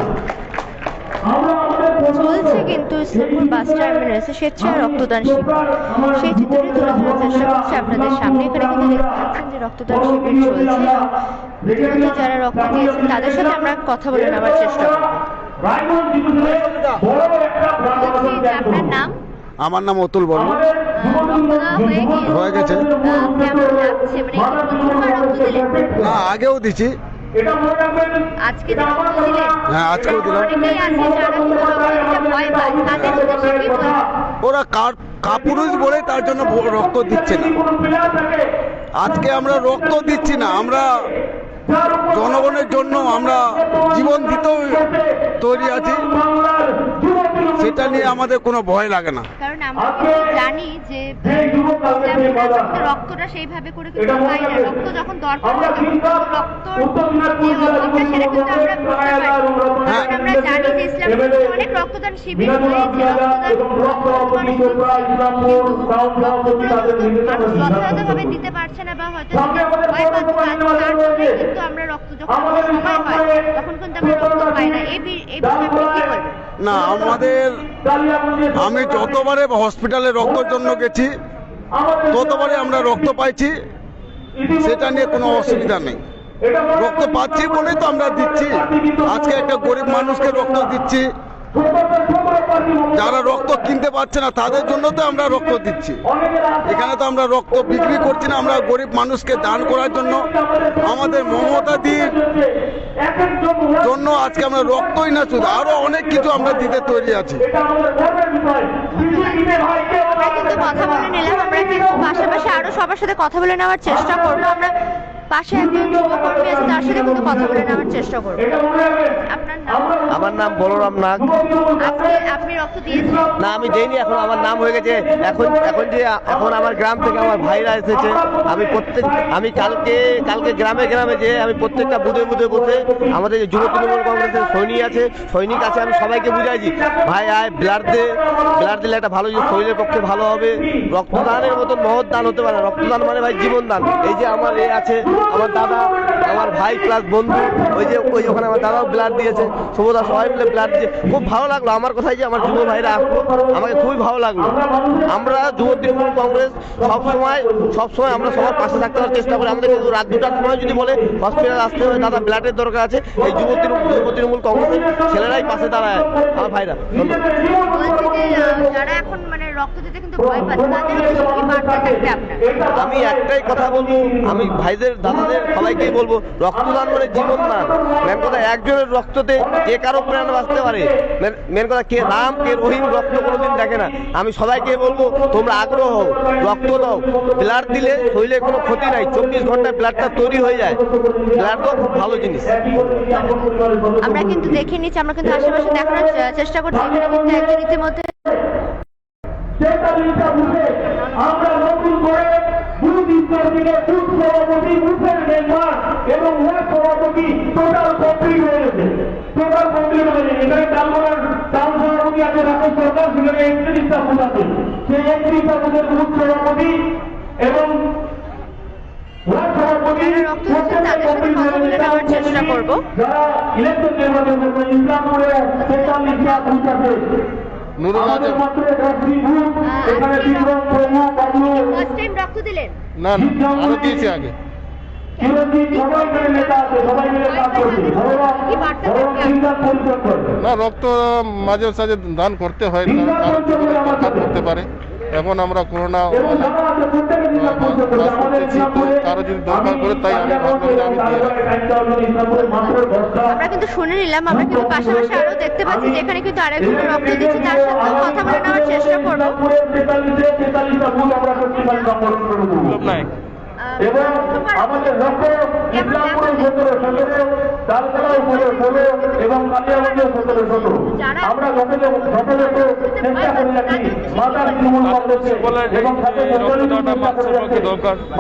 চলছে কিন্তু ইসলামপুর বাস টার্মিনাসে স্বেচ্ছায় রক্তদান শিবির, সেই চিত্রটি তুলে ধরার চেষ্টা করছি আপনাদের সামনে। এখানে কিন্তু দেখতে পাচ্ছেন যে রক্তদান শিবির চলছে এবং ইতিমধ্যে যারা রক্ত দিয়েছেন তাদের সাথে আমরা কথা বলে নেওয়ার চেষ্টা করব। আপনার নাম? আমার নাম অতুল বর্মন। হয়ে গেছে, কেমন লাগছে? মানে প্রথমবার রক্ত দিলেন? না আগেও দিছি। আজকে রক্ত দিলেন? হ্যাঁ আজকেও দিলাম। অনেকেই আছে যারা কিন্তু রক্ত দিতে ভয় পায়, তাদের উদ্দেশ্যে কি বলবেন? ওরা কাপুরুষ বলে তার জন্য রক্ত দিচ্ছে না। আজকে আমরা রক্ত দিচ্ছি না, আমরা জনগণের জন্য আমরা জীবন দিতেও তৈরি আছি, সেটা নিয়ে আমাদের কোনো ভয় লাগে না। কারণ আমরা কিন্তু জানি যে ইসলামে রক্তটা সেইভাবে করে কিন্তু পাই না, রক্ত যখন দরকার হয় রক্তর যে অভাবটা সেটা কিন্তু আমরা বুঝতে পারি। কারণ আমরা জানি যে ইসলামে কিন্তু অনেক রক্তদান শিবির হয়েছে, যথাযথভাবে দিতে পারছে না বা হয়তো ভয় পাচ্ছে, তার জন্য কিন্তু আমরা রক্ত যখন সময় পাই তখন কিন্তু আমরা রক্ত পাই না। এই বিষয়ে আপনি কি বলবেন? না আমি যতবারে হসপিটালে রক্তের জন্য গেছি ততবারে আমরা রক্ত পাইছি, সেটা নিয়ে কোনো অসুবিধা নেই। রক্ত পাচ্ছি বলেই তো আমরা দিচ্ছি। আজকে একটা গরিব মানুষকে রক্ত দিচ্ছি, যারা রক্ত কিনতে পারছে না তাদের জন্য তো আমরা রক্ত দিচ্ছি। এখানে তো আমরা রক্ত বিক্রি করছি না, আমরা গরিব মানুষকে দান করার জন্য, আমাদের মমতাদির জন্য আজকে আমরা রক্তই না শুধু আরো অনেক কিছু আমরা দিতে তৈরি আছি। আমরা কিন্তু কথা বলে নিলাম, আমরা কিন্তু পাশাপাশি আরো সবার সাথে কথা বলে নেওয়ার চেষ্টা করবো। আমরা পাশে একজন যুবকর্মী আছে, তার সাথে কিন্তু কথা বলে নেওয়ার চেষ্টা করবো। আপনার নাম? আমার নাম বলরাম নাগ। আপনি রক্ত দিয়েছেন? না আমি দেইনি, এখন আমার নাম হয়ে গেছে। এখন আমার গ্রাম থেকে আমার ভাইরা এসেছে। আমি কালকে গ্রামে যে আমি প্রত্যেকটা বুধে বসে আমাদের যে যুব তৃণমূল কংগ্রেসের সৈনিক আছে, আমি সবাইকে বুঝাইছি ভাই আয় ব্লাড দিলে একটা ভালো জিনিস, শরীরের পক্ষে ভালো হবে। রক্তদানের মতন মহৎ দান হতে পারে। রক্তদান মানে ভাই জীবন দান। এই যে আমার আছে আমার দাদা, আমার ভাই প্লাস বন্ধু, ওই ওখানে আমার দাদাও ব্লাড দিয়েছে, শুভদা সবাই মিলে ব্লাড দিয়ে খুব ভালো লাগলো। আমার কথাই যে আমার যুব ভাইরা আসলো, আমাকে খুবই ভালো লাগলো। আমরা যুব তৃণমূল কংগ্রেস সবসময় আমরা সবার পাশে থাকতে চেষ্টা করি। আমাদের কিন্তু রাত 2টার সময় যদি বলে হসপিটাল আসতে হবে, দাদা ব্লাডের দরকার আছে, এই যুব তৃণমূল কংগ্রেসের ছেলেরাই পাশে দাঁড়ায়, আমার ভাইরা। যারা এখন মানে রক্ত দিতে কিন্তু ভয় পাচ্ছে, তাদের কি বার্তা থাকবে আপনার? আমি একটাই কথা বলবো, আমি ভাইদের দাদাদের সবাইকেই বলবো, রক্তদান মানে জীবন দান। মেন কথা একজনের রক্ততে কে কারো প্রাণ বাঁচতে পারে। মেন কথা কে রাম কে রহিম রক্ত কোনোদিন দেখে না। আমি সবাইকে বলবো তোমরা আগ্রহ হও, রক্ত দাও। ব্লাড দিলে শরীরে কোনো ক্ষতি নাই, 24 ঘন্টায় ব্লাডটা তৈরি হয়ে যায়। ব্লাড তো খুব ভালো জিনিস। আমরা কিন্তু দেখে নিচ্ছি, আমরা কিন্তু আশেপাশে দেখানোর চেষ্টা করছি। এখানে কিন্তু একজন ইতিমধ্যে 43টা বুথে আমরা নতুন করে বুথ স্তর থেকে বুথ সভাপতি, বুথের মেম্বার এবং ওয়ার্ড সভাপতি টোটাল কমপ্লিট হয়ে গেছে। টোটাল কমপ্লিট হয়ে গেছে। এখানে টালগড়ার টাউন সভাপতি আছে রাকেশ সরকার, সেখানে 31টা বুথ আছে। সেই 31টা বুথের বুথ সভাপতি এবং ওয়ার্ড সভাপতি তাদের সাথে কথা বলে নেওয়ার চেষ্টা করব। যারা ইলেকশন নির্বাচন করবেন ইসলামপুরে 43টা বুথ আছে। আমাদের মাত্র 10টি বুথ, এখানে বিক্রম, প্রভু, বাবলু, ফার্স্ট টাইম রক্ত দিলেন? না আরো দিয়েছি আগে। চিরঞ্জিত, সবাই মিলে নেতা আছে, সবাই মিলে কাজ করছে। ভগবান চিন্তা পরিচয় করবে না, রক্ত মাঝে সাঝে দান করতে হয়, কাজ করতে পারে। এখন আমরা করোনা এবং যারা আছে প্রত্যেকে চিন্তা পরিচয় করবে। আমাদের ইসলামপুরে কারো যদি দরকার করে তাই আমি ভাবলাম যে আমি দিয়ে রাখি। ইসলামপুরে মাত্র 10টা। আমরা কিন্তু শুনে নিলাম, আমরা কিন্তু পাশাপাশি আরো দেখতে পাচ্ছি যেখানে কিন্তু আরেকজন রক্ত দিচ্ছে, তার সাথেও কথা বলে নেওয়ার চেষ্টা করবো। 43টা বুথ আমরা শক্তিশালী সম্পর্ক করবো। এবং আমাদের লক্ষ্য ইসলামপুরে 17 তালতলা উপরে 16 এবং কালিয়াগঞ্জে 17 আমরা যথাযথ চেষ্টা করে যাচ্ছি মাতার তৃণমূল কংগ্রেসে এবং সাথে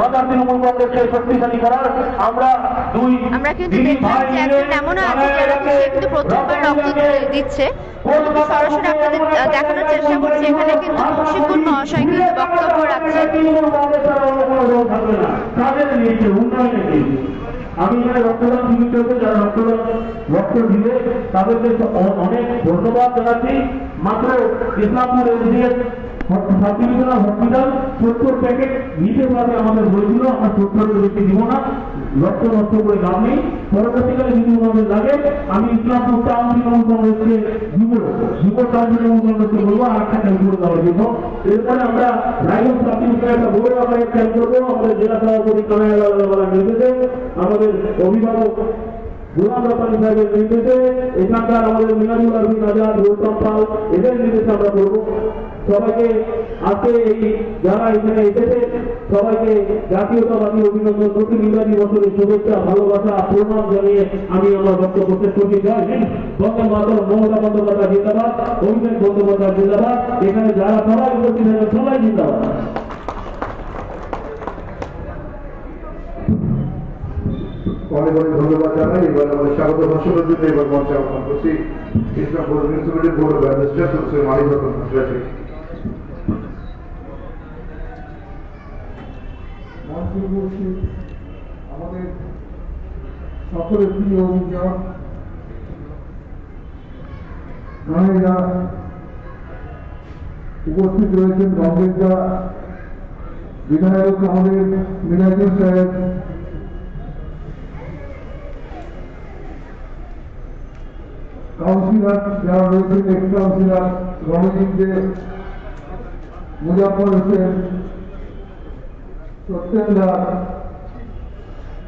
মাতার তৃণমূল কংগ্রেসকে শক্তিশালী করার আমরা কিন্তু দেখতে পাচ্ছি একজন এমনও আছে যারা সে কিন্তু প্রথমবার রক্ত দিচ্ছে। সরাসরি আপনাদের দেখানোর চেষ্টা করছি। এখানে কিন্তু মুশিকুল মহাশয় কিন্তু বক্তব্য রাখছেন। আমি এখানে রক্তদান শিবির যারা রক্ত দিবে তাদেরকে অনেক ধন্যবাদ জানাচ্ছি। মাত্র ইসলামপুর এসডিএস হসপিটাল 70 প্যাকেট নিতে পারে আমাদের বলছিল। আমরা 70 বেশি দিব না, রক্ত নষ্ট করে লাভ নেই। পরবর্তীকালে যদি আমাদের লাগে আমি ইসলামপুর টাউন তৃণমূল কংগ্রেসকে যুব টাউন তৃণমূল কংগ্রেসকে বলবো আর একটা ক্যাম্প করে দেওয়ার জন্য। এরপরে আমরা রায়গঞ্জ সাবডিভিশনে একটা বড় আকারে ক্যাম্প করবো। আমাদের জেলা সভাপতি কানাইয়ালা নির্দেশে, আমাদের অভিভাবক গোলাম রব্বানী সাহেবের নির্দেশে, এখানকার আমাদের মিনাজুল আরবিন আজাদ, গৌতম পাল, এদের নির্দেশে আমরা করবো। সবাইকে আজকে এই যারা এখানে এসেছে সবাইকে জাতীয়তাবাদী অভিনন্দন, নতুন ইংরাজি বছরের শুভেচ্ছা, ভালোবাসা, প্রণাম জানিয়ে আমি আমার বক্তব্য শেষ করতে চাই। বন্দে মাতরম, মমতা বন্দ্যোপাধ্যায় জিন্দাবাদ, অভিষেক বন্দ্যোপাধ্যায় জিন্দাবাদ। এখানে যারা সবাই উপস্থিত হয়েছে সবাই জিন্দাবাদ। অনেক অনেক ধন্যবাদ জানাই। এবার আমাদের স্বাগত ভাষণের জন্য এবার মঞ্চে আহ্বান করছি Islampur municipality board of administration Malik Ratan হাসরাকে। মঞ্চে উপস্থিত আমাদের সকলের প্রিয় অভিযোগ নারীরা উপস্থিত রয়েছেন। কংগ্রেসরা বিধায়ক আমাদের মিনাজুল সাহেব, কাউন্সিলর যারা রয়েছেন, এক্স কাউন্সিলর রণজিৎ দে, মুজাফর হোসেন, সত্যেন দাস,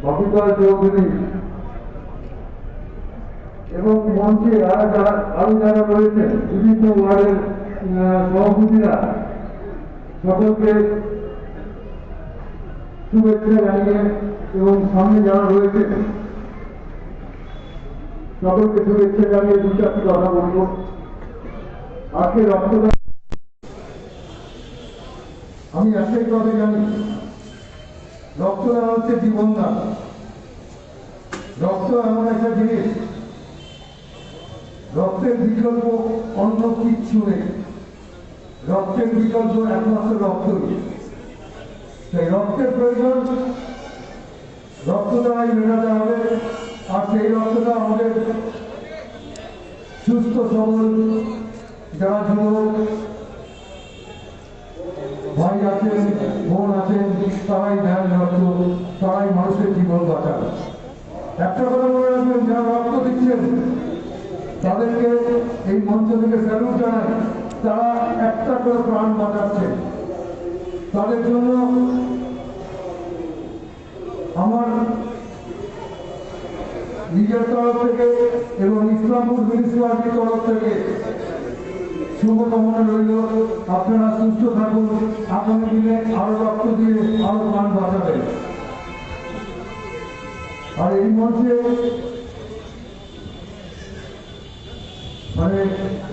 বাপিকার চৌধুরী এবং মঞ্চে আরো যারা রয়েছেন বিভিন্ন ওয়ার্ডের সভাপতিরা, সকলকে শুভেচ্ছা জানিয়ে এবং সামনে যারা রয়েছে সকলকে শুভেচ্ছা জানিয়ে দু চারটি কথা বলব। আজকে রক্তদান আমি একটাই কথা জানি, রক্তদান হচ্ছে জীবনদান। রক্ত এমন একটা জিনিস, রক্তের বিকল্প অন্য কিচ্ছু নেই। রক্তের বিকল্প একমাত্র রক্তই। সেই রক্তের প্রয়োজন রক্ত দ্বারাই মেটাতে হবে। আর সেই রক্তটা আমাদের সুস্থ সবল যারা যুবক ভাই আছেন, বোন আছেন, তারাই দেন রক্ত, তারাই মানুষের জীবন বাঁচান। একটা কথা মনে রাখবেন, যারা রক্ত দিচ্ছেন তাদেরকে এই মঞ্চ থেকে স্যালুট জানাই। তারা একটা করে প্রাণ বাঁচাচ্ছে। তাদের জন্য আমার নিজের তরফ থেকে এবং ইসলামপুর মিউনিসিপ্যালিটির তরফ থেকে শুভকামনা রইল। আপনারা সুস্থ থাকুন, আগামী দিনে আরো রক্ত দিয়ে আরো প্রাণ বাঁচাবেন। আর এই মঞ্চে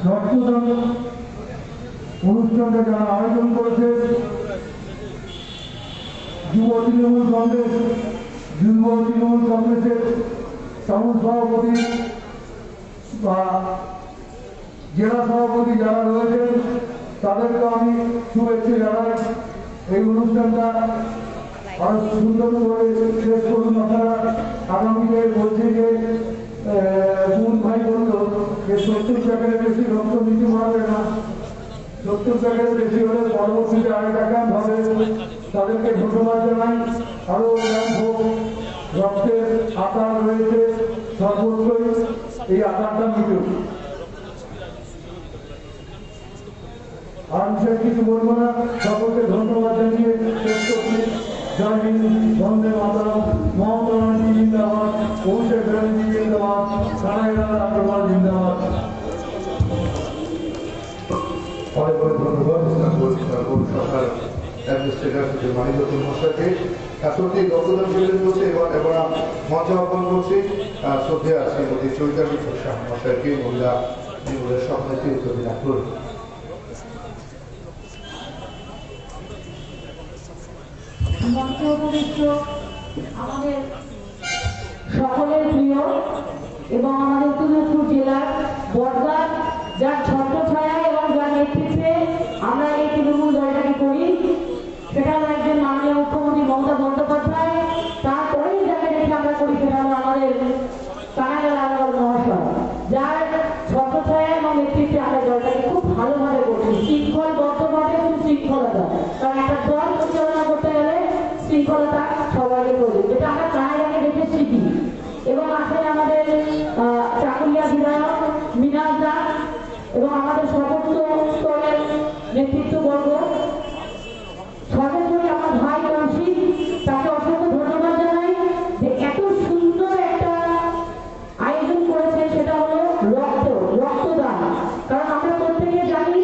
রক্তদান অনুষ্ঠানটা যারা আয়োজন করেছে যুব তৃণমূল কংগ্রেসের টাউন সভাপতি বা জেলা সভাপতি যারা রয়েছেন তাদেরকে আমি শুভেচ্ছা জানাই। এই অনুষ্ঠানটা আরো সুন্দরভাবে শেষ করুন আপনারা। আগামীতে বলছি যে দুধ ভাই বলল যে 70 প্যাকেটের বেশি রক্ত দিতে পারবে না, 70 প্যাকেটের বেশি হলে পরবর্তীতে আরেকটা ক্যাম্প হবে। তাদেরকে ধন্যবাদ জানাই। আরো রক্তের আকার রয়েছে সর্বত্রই, এই আকারটা মিটুক। আর কিছু বলবো না, সকলকে ধন্যবাদ জানিয়ে শেষ করছি। জয় হিন্দ, বন্দে মাতরম, মমতা ব্যানার্জি জিন্দাবাদ, অভিষেক ব্যানার্জি জিন্দাবাদ, সারাইলাল আগরওয়াল জিন্দাবাদ। অনেক অনেক ধন্যবাদ সরকার অ্যাডমিনিস্ট্রেটর মানিকরঞ্জন মশাইকে। সত্যি রক্তদান শিবিরের মধ্যে এবার মঞ্চ আহ্বান করছি শ্রদ্ধেয় শ্রীমতী চৈতালি ঘোষা মশাইকে, মহিলা জীবনের সভানেত্রী উত্তর দিনাজপুর। মঞ্চে উপবিষ্ট আমাদের সকলের প্রিয় এবং আমাদের উত্তর দিনাজপুর জেলার বড়গাঁ, যার ছত্রছায়া এবং যার নেতৃত্বে আমরা এই তৃণমূল দলটাকে করি, সেটা হলো একজন মাননীয় মুখ্যমন্ত্রী মমতা বন্দ্যোপাধ্যায়। তারপরেই যাকে রেখে আমরা করি সেটা হলো আমাদের কানাইলাল আগরওয়াল মহাশয়, যার ছত্রছায়া এবং নেতৃত্বে আমরা দলটাকে খুব ভালোভাবে করছি, শৃঙ্খলবদ্ধভাবে এবং শৃঙ্খলতা। কারণ একটা দল পরিচালনা করতে গেলে শৃঙ্খলতা সবাইকে প্রয়োজন, যেটা আমরা কানাইলাকে দেখে শিখি। এবং আছেন আমাদের চাকুলিয়া বিধায়ক মিনাজ দাস এবং আমাদের সর্বোচ্চ স্তরের নেতৃত্ববর্গ, সর্বোপরি আমার ভাই কৌশিক, তাকে অসংখ্য ধন্যবাদ জানাই যে এত সুন্দর একটা আয়োজন করেছে। সেটা হলো রক্তদান। কারণ আমরা প্রত্যেকে জানি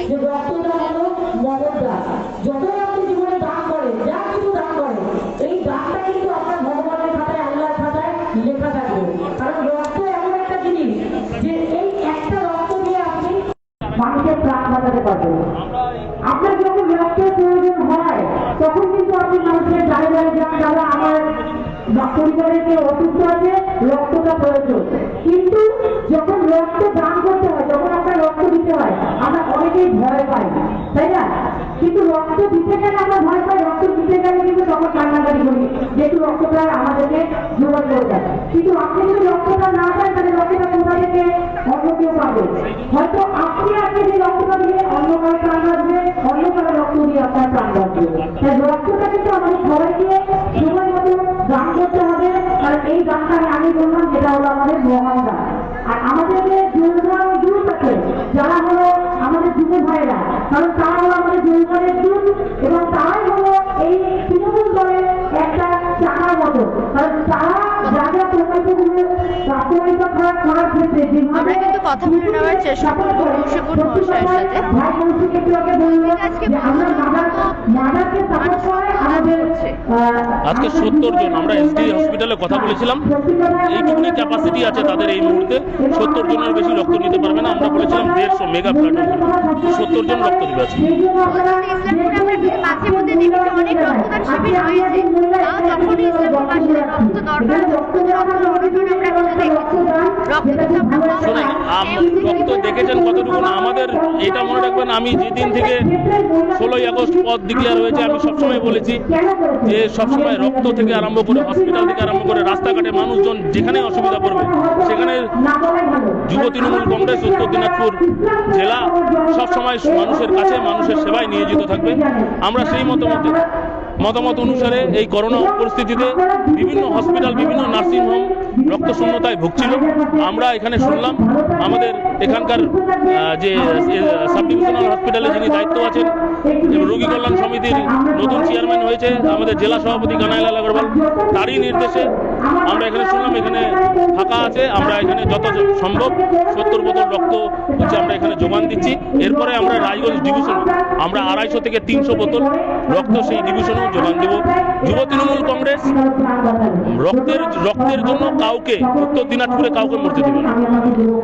যে রক্তদান হলো মহৎ দান। যত আপনি জীবনে দান করেন, যা কিছু দান করেন, এই দানটা কিন্তু আপনার ভগবানের খাতায়, আল্লাহর খাতায় লেখা থাকবে। কারণ রক্ত এমন একটা জিনিস যে এই একটা রক্ত দিয়ে আপনি মানুষের প্রাণ বাঁচাতে পারবেন। আপনার যখন রক্তের প্রয়োজন হয় তখন কিন্তু আপনি মানুষের দাঁড়ে দাঁড়িয়ে যান, দাদা আমার পরিবারের কেউ অসুস্থ আছে, রক্তটা প্রয়োজন। কিন্তু যখন রক্ত দান করতে হয়, যখন আপনার রক্ত দিতে হয়, আমরা অনেকেই ভয় পাই, তাই না? কিন্তু রক্ত দিতে গেলে আমরা ভয় পাই, রক্ত দিতে গেলে কিন্তু তখন কান্নাকাটি করি যেহেতু রক্তটা আমাদেরকে জোগাড় করে দেয়। কিন্তু আপনি যদি রক্তটা না দেন তাহলে রক্তটা কোথা থেকে অন্য কেউ পাবে? হয়তো আপনি যে রক্তটা দিয়ে অন্য কারো প্রাণ বাঁচবে, অন্য কারো রক্ত দিয়ে আপনার প্রাণ বাঁচবে। তাই রক্তটা কিন্তু আমাদের সবাইকে সময় মতো দান করতে হবে। কারণ এই দানটা আমি বললাম যেটা হলো আমাদের মহান দান। আর আমাদের যে যুবক আছে যারা হলো আমাদের যুব ভাইরা, কারণ তারা হলো আমাদের যৌবনের যুগ এবং তারাই হলো এই তৃণমূল দলের একটা চাকার মতো। কারণ তারা যা যা প্রকল্পগুলো বাস্তবায়িত করার ক্ষেত্রে আমরা কিন্তু কথা বলে নেওয়ার চেষ্টা করবো কৌশিক মহাশয়ের সাথে। আজকে 70 জন আমরা এসডি হসপিটালে কথা বলেছিলাম, এইটুকুনি ক্যাপাসিটি আছে তাদের এই মুহূর্তে। 70 জনের বেশি রক্ত নিতে পারবে না। আমরা বলেছিলাম 150 মেগা ব্লাড, 70 জন রক্ত দিবে আছে। মাঝে মধ্যে দেখি অনেক রক্তদান শিবির হয়েছে, তখন ইসলামপুরবাসীদের রক্ত দরকার, রক্ত দেখেছেন কতটুকু না। আমাদের এটা মনে রাখবেন, আমি যেদিন থেকে 16ই আগস্ট পদ ডিক্লেয়ার হয়েছে, আমি সবসময় বলেছি যে সবসময় রক্ত থেকে আরম্ভ করে, হসপিটাল থেকে আরম্ভ করে, রাস্তাঘাটে মানুষজন যেখানে অসুবিধা পড়বে সেখানে যুব তৃণমূল কংগ্রেস উত্তর দিনাজপুর জেলা সবসময় মানুষের কাছে, মানুষের সেবায় নিয়োজিত থাকবে। আমরা সেই মতামত অনুসারে এই করোনা পরিস্থিতিতে বিভিন্ন হসপিটাল, বিভিন্ন নার্সিংহোম রক্ত শূন্যতায় ভুগছিল। আমরা এখানে শুনলাম আমাদের এখানকার যে সাব ডিভিশনাল হসপিটালে যিনি দায়িত্ব আছেন, রোগী কল্যাণ সমিতির নতুন চেয়ারম্যান হয়েছে আমাদের জেলা সভাপতি কানাইলাল আগরওয়াল, তারই নির্দেশে আমরা এখানে শুনলাম এখানে ফাঁকা আছে। আমরা এখানে যত সম্ভব 70 বোতল রক্ত হচ্ছে আমরা এখানে যোগান দিচ্ছি। এরপরে আমরা রায়গঞ্জ ডিভিশন আমরা 250 থেকে 300 বোতল রক্ত সেই ডিভিশনেও যোগান দেব। যুব তৃণমূল কংগ্রেস রক্তের জন্য কাউকে উত্তর দিনাজপুরে কাউকে মরতে দেবে না।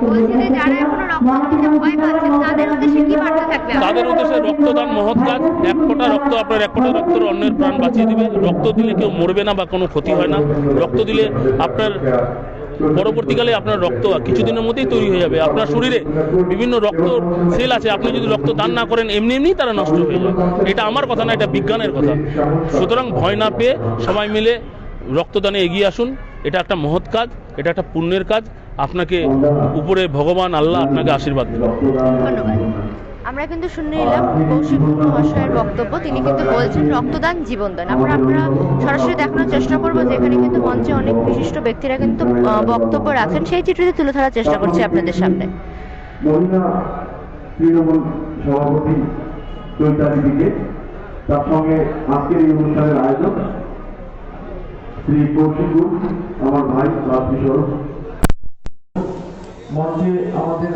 বলছি যে যারা এখনো রক্ত দিতে ভয় পাচ্ছেন তাদের উদ্দেশ্যে কি বার্তা থাকবে তাদের উদ্দেশ্যে রক্তদান মহৎ কাজ। এক ফোঁটা রক্ত আপনার এক ফোঁটা রক্তের অন্যের প্রাণ বাঁচিয়ে দিবে। রক্ত দিলে কেউ মরবে না বা কোনো ক্ষতি হয় না। রক্ত দিলে আপনার পরবর্তীকালে আপনার রক্ত কিছুদিনের মধ্যেই তৈরি হয়ে যাবে। আপনার শরীরে বিভিন্ন রক্ত সেল আছে, আপনি যদি রক্ত দান না করেন এমনি এমনি তারা নষ্ট হয়ে যায়। এটা আমার কথা না, এটা বিজ্ঞানের কথা। সুতরাং ভয় না পেয়ে সবাই মিলে রক্তদানে এগিয়ে আসুন। এটা একটা মহৎ কাজ, এটা একটা পুণ্যের কাজ। আপনাকে উপরে ভগবান আল্লাহ আপনাকে আশীর্বাদ দেবেন। ধন্যবাদ। আমরা কিন্তু শুনে নিলাম কৌশিক মহাশয়ের বক্তব্য। তিনি কিন্তু বলছেন রক্তদান জীবনদান। আমরা সরাসরি দেখানোর চেষ্টা করবো যে এখানে কিন্তু মঞ্চে অনেক বিশিষ্ট ব্যক্তিরা কিন্তু বক্তব্য রাখছেন, সেই চিত্রটি তুলে ধরার চেষ্টা করছি আপনাদের সামনে। মহিলা তৃণমূল সভাপতি চৈতালি দিকে, তার সঙ্গে আজকের এই অনুষ্ঠানের আয়োজক শ্রী কৌশিক গুহ, আমার ভাই রাজকিশোর। মঞ্চে আমাদের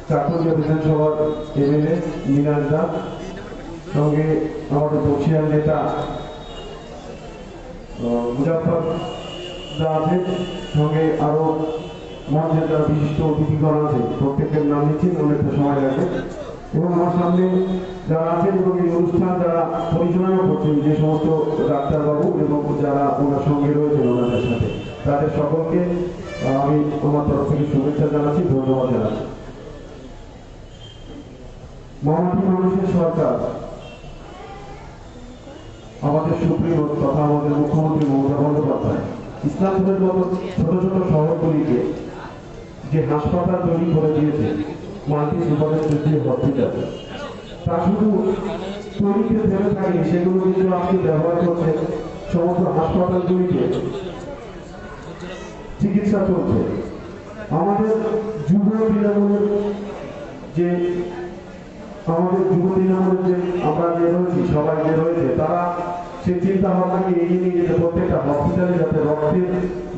চাকরিয়া বিধানসভার এমএলএ মীনাজ দা, সঙ্গে আমাদের বর্ষিয়ার নেতা মুজাফর দা আছে, সঙ্গে আরো মঞ্চের যারা বিশিষ্ট অতিথিগণ আছে প্রত্যেকের নাম নিচ্ছি, অনেকটা সময় লাগবে। এবং আমার সামনে যারা আছেন এবং এই অনুষ্ঠান যারা পরিচালনা করছেন, যে সমস্ত ডাক্তারবাবু এবং যারা ওনার সঙ্গে রয়েছেন ওনাদের সাথে, তাদের সকলকে আমি আমার তরফ থেকে শুভেচ্ছা জানাচ্ছি, ধন্যবাদ জানাচ্ছি। মহামাটি মানুষের সরকার আমাদের সুপ্রিম তথা আমাদের মুখ্যমন্ত্রী মমতা বন্দ্যোপাধ্যায় ইসলামপুরের মতো ছোট ছোট শহরগুলিকে যে হাসপাতাল তৈরি করে দিয়েছে, মাল্টি সুপারিশন হসপিটাল, তা শুধু তৈরিতে থেমে থাকে, সেগুলো কিন্তু আপনি ব্যবহার করছে সমস্ত হাসপাতালগুলিতে চিকিৎসা চলছে। আমাদের যুব তৃণমূলের যে আমরা যে রয়েছি, সবাই যে রয়েছে, তারা সেই চিন্তা ভাবনাকে এগিয়ে নিয়ে যেতে প্রত্যেকটা হসপিটালে যাতে রক্তের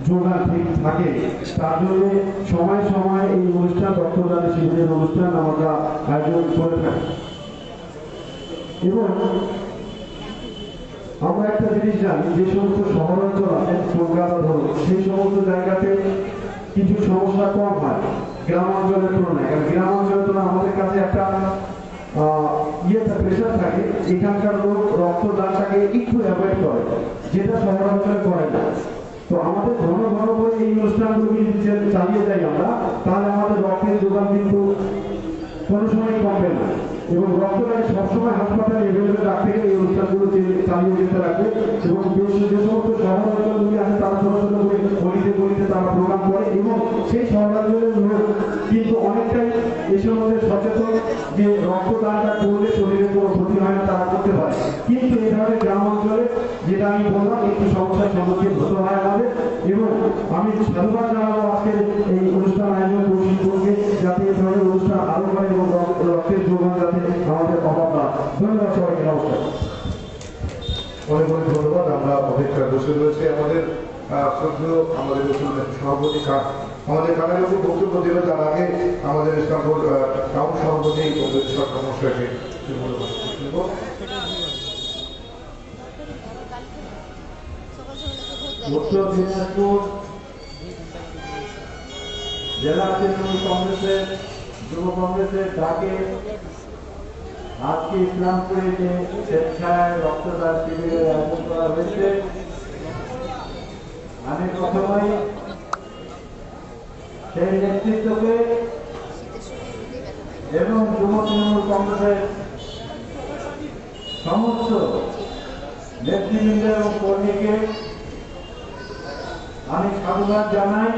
যোগান ঠিক থাকে, তার জন্য সময় সময় এই অনুষ্ঠান, রক্তদান শিবিরের অনুষ্ঠান আমরা আয়োজন করে থাকি। এবং আমরা একটা জিনিস জানি, যে সমস্ত শহরাঞ্চল আছে কলকাতা ধরুন, সেই সমস্ত জায়গাতে কিছু সমস্যা কম হয় গ্রাম অঞ্চলের তুলনায়। কারণ গ্রাম অঞ্চলের তুলনায় আমাদের কাছে একটা প্রেশার থাকে, এখানকার লোক রক্তদানটাকে একটু অ্যাভয়েড করে, যেটা শহরাঞ্চলে করে না। তো আমাদের ঘন ঘন করে এই অনুষ্ঠানগুলি চালিয়ে যাই আমরা, তাহলে আমাদের রক্তের যোগান কিন্তু কোনো সময় কমবে না। এবং রক্তটাকে সবসময় হাসপাতালে এভেলেবেল রাখতে গেলে এই অনুষ্ঠানগুলো চালিয়ে যেতে রাখবে। এবং যে সমস্ত শহরাঞ্চলগুলি আছে, তারা ছোট ছোট করে গলিতে গলিতে তারা প্রোগ্রাম করে, এবং সেই শহরাঞ্চলের লোক কিন্তু অনেকটাই এ সম্বন্ধে সচেতন যে রক্তদানটা করলে শরীরে কোনো ক্ষতি হয় না, তারা করতে পারে। কিন্তু এই ধরনের গ্রাম অঞ্চলে, যেটা আমি বললাম, একটু সমস্যার সম্মুখীন হতে হয় আমাদের। এবং আমি সাধুবাদ জানাবো আজকের এই অনুষ্ঠান আয়োজন কৌশিককে, যাতে এই ধরনের অনুষ্ঠান আরো করে এবং রক্তের যোগান যাতে আমাদের অভাব না। ধন্যবাদ সবাইকে, নমস্কার। অনেক অনেক ধন্যবাদ। আমরা অপেক্ষায় বসে রয়েছে আমাদের শ্রদ্ধেয় আমাদের সভাপতি আমাদের কানের উপর বক্তব্য দেবে। তার আগে আমাদের ইসলামপুর টাউন সভাপতি সরকার মশাইকে উত্তর দিনাজপুর জেলা তৃণমূল কংগ্রেসের যুব কংগ্রেসের ডাকে আজকে ইসলামপুরে যে স্বেচ্ছায় রক্তদান শিবিরের আয়োজন করা হয়েছে, আমি প্রথমেই সেই নেতৃত্বকে এবং যুব তৃণমূল কংগ্রেসের সমস্ত নেতৃবৃন্দ এবং কর্মীকে আমি সাধুবাদ জানাই।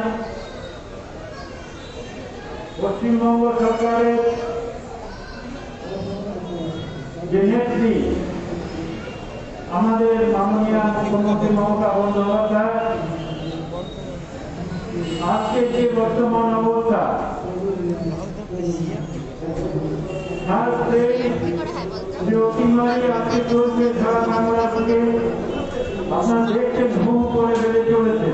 পশ্চিমবঙ্গ সরকারের যে নেত্রী আমাদের মাননীয় মুখ্যমন্ত্রী মমতা বন্দ্যোপাধ্যায়, আজকে যে বর্তমান অবস্থা, যে অতিমারি আজকে চলছে সারা বাংলা থেকে, আপনারা দেখছেন ঘুম করে বেড়ে চলেছে।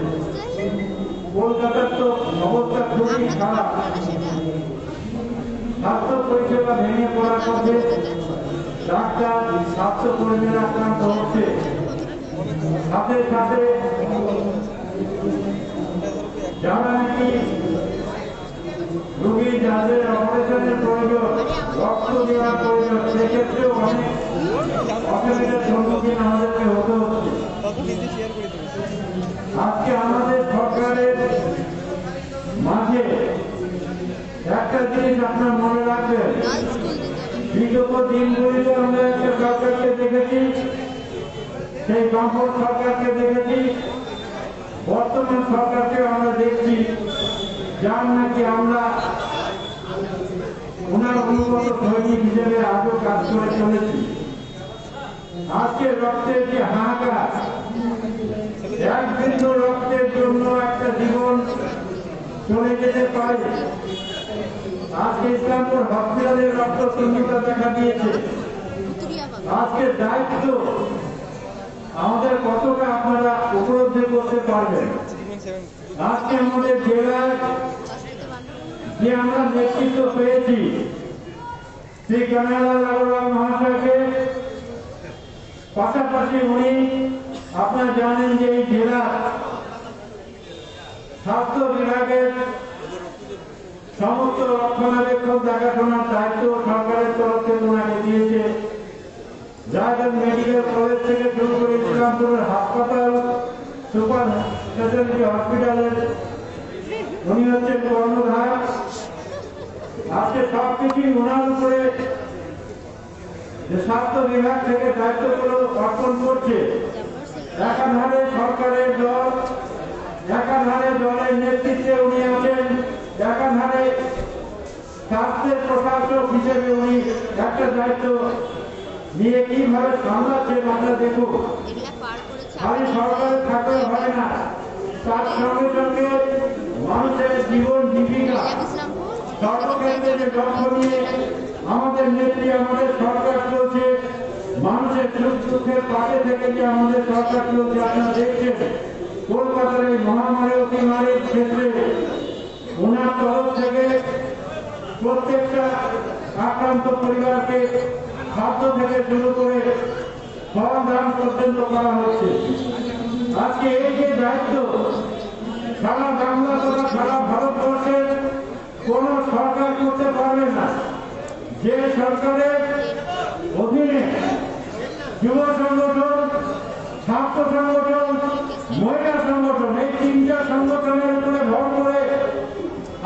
কলকাতার তো অবস্থা খুবই খারাপ, স্বাস্থ্য পরিষেবা ভেঙে পড়ার পথে, ডাক্তার স্বাস্থ্য কর্মীরা আক্রান্ত হচ্ছে, সাথে সাথে যারা নাকি রোগী যাদের অপারেশন অক্সিজেনের প্রয়োজন, রক্ত দেওয়ার প্রয়োজন, সেক্ষেত্রেও অনেক অসুবিধার সম্মুখীন আমাদেরকে হতে হচ্ছে। আজকে আমাদের সরকারের মাঝে একটা জিনিস আপনার মনে রাখবেন, বিগত দিনগুলিতে আমরা একটা সরকারকে দেখেছি, সেই বামপন্থী সরকারকে দেখেছি, বর্তমান সরকারকে আমরা দেখছি, যার নাকি আমরা ওনার অনুগত সৈনিক হিসেবে আজও কাজ করে চলেছি। আজকে রক্তের যে হাহাকার, এক বিন্দু রক্তের জন্য একটা জীবন চলে যেতে পারে। আজকে ইসলামপুর হসপিটালের রক্ত শূন্যতা দেখা দিয়েছে। আজকে দায়িত্ব আমাদের কতটা আপনারা উপলব্ধি করতে পারবেন। আজকে আমাদের জেলায় যে আমরা নেতৃত্ব পেয়েছি, শ্রী কানাইলাল আগরওয়াল মহাশয়কে, পাশাপাশি উনি আপনারা জানেন যে এই জেলা স্বাস্থ্য বিভাগের সমস্ত রক্ষণাবেক্ষণ দেখাশোনার দায়িত্ব সরকারের তরফ থেকে ওনাকে দিয়েছে। জায়গার মেডিকেল কলেজ থেকে শুরু করে ইসলামপুরের হাসপাতাল, সুপার স্পেশালিটি হসপিটালের উনি হচ্ছেন কর্ণধার। আজকে সবকিছুই ওনার উপরে যে স্বাস্থ্য বিভাগ থেকে দায়িত্বগুলো অর্পণ করছে। একাধারে সরকারের দল, একাধারে দলের নেতৃত্বে উনি আছেন, একাধারে স্বাস্থ্যের প্রশাসক হিসেবে উনি একটা দায়িত্ব নিয়ে কিভাবে সামলাচ্ছেন আমরা দেখুন। খালি সরকারের থাকলে হয় না, তার সঙ্গে সঙ্গে মানুষের জীবন জীবিকা সর্বক্ষেত্রে যে লক্ষ্য নিয়ে আমাদের নেত্রী, আমাদের সরকার চলছে, মানুষের সুখ দুঃখের পাশে থেকে যে আমাদের সরকার চলছে। আপনারা দেখছেন কলকাতার এই মহামারী অতিমারীর ক্ষেত্রে ওনার তরফ থেকে প্রত্যেকটা আক্রান্ত পরিবারকে খাদ্য থেকে শুরু করে সরঞ্জাম পর্যন্ত করা হচ্ছে। আজকে এই যে দায়িত্ব সারা বাংলা তথা সারা ভারতবর্ষের কোন সরকার করতে পারবে না। যে সরকারের অধীনে যুব সংগঠন, ছাত্র সংগঠন, মহিলা সংগঠন, এই তিনটা সংগঠনের উপরে ভর করে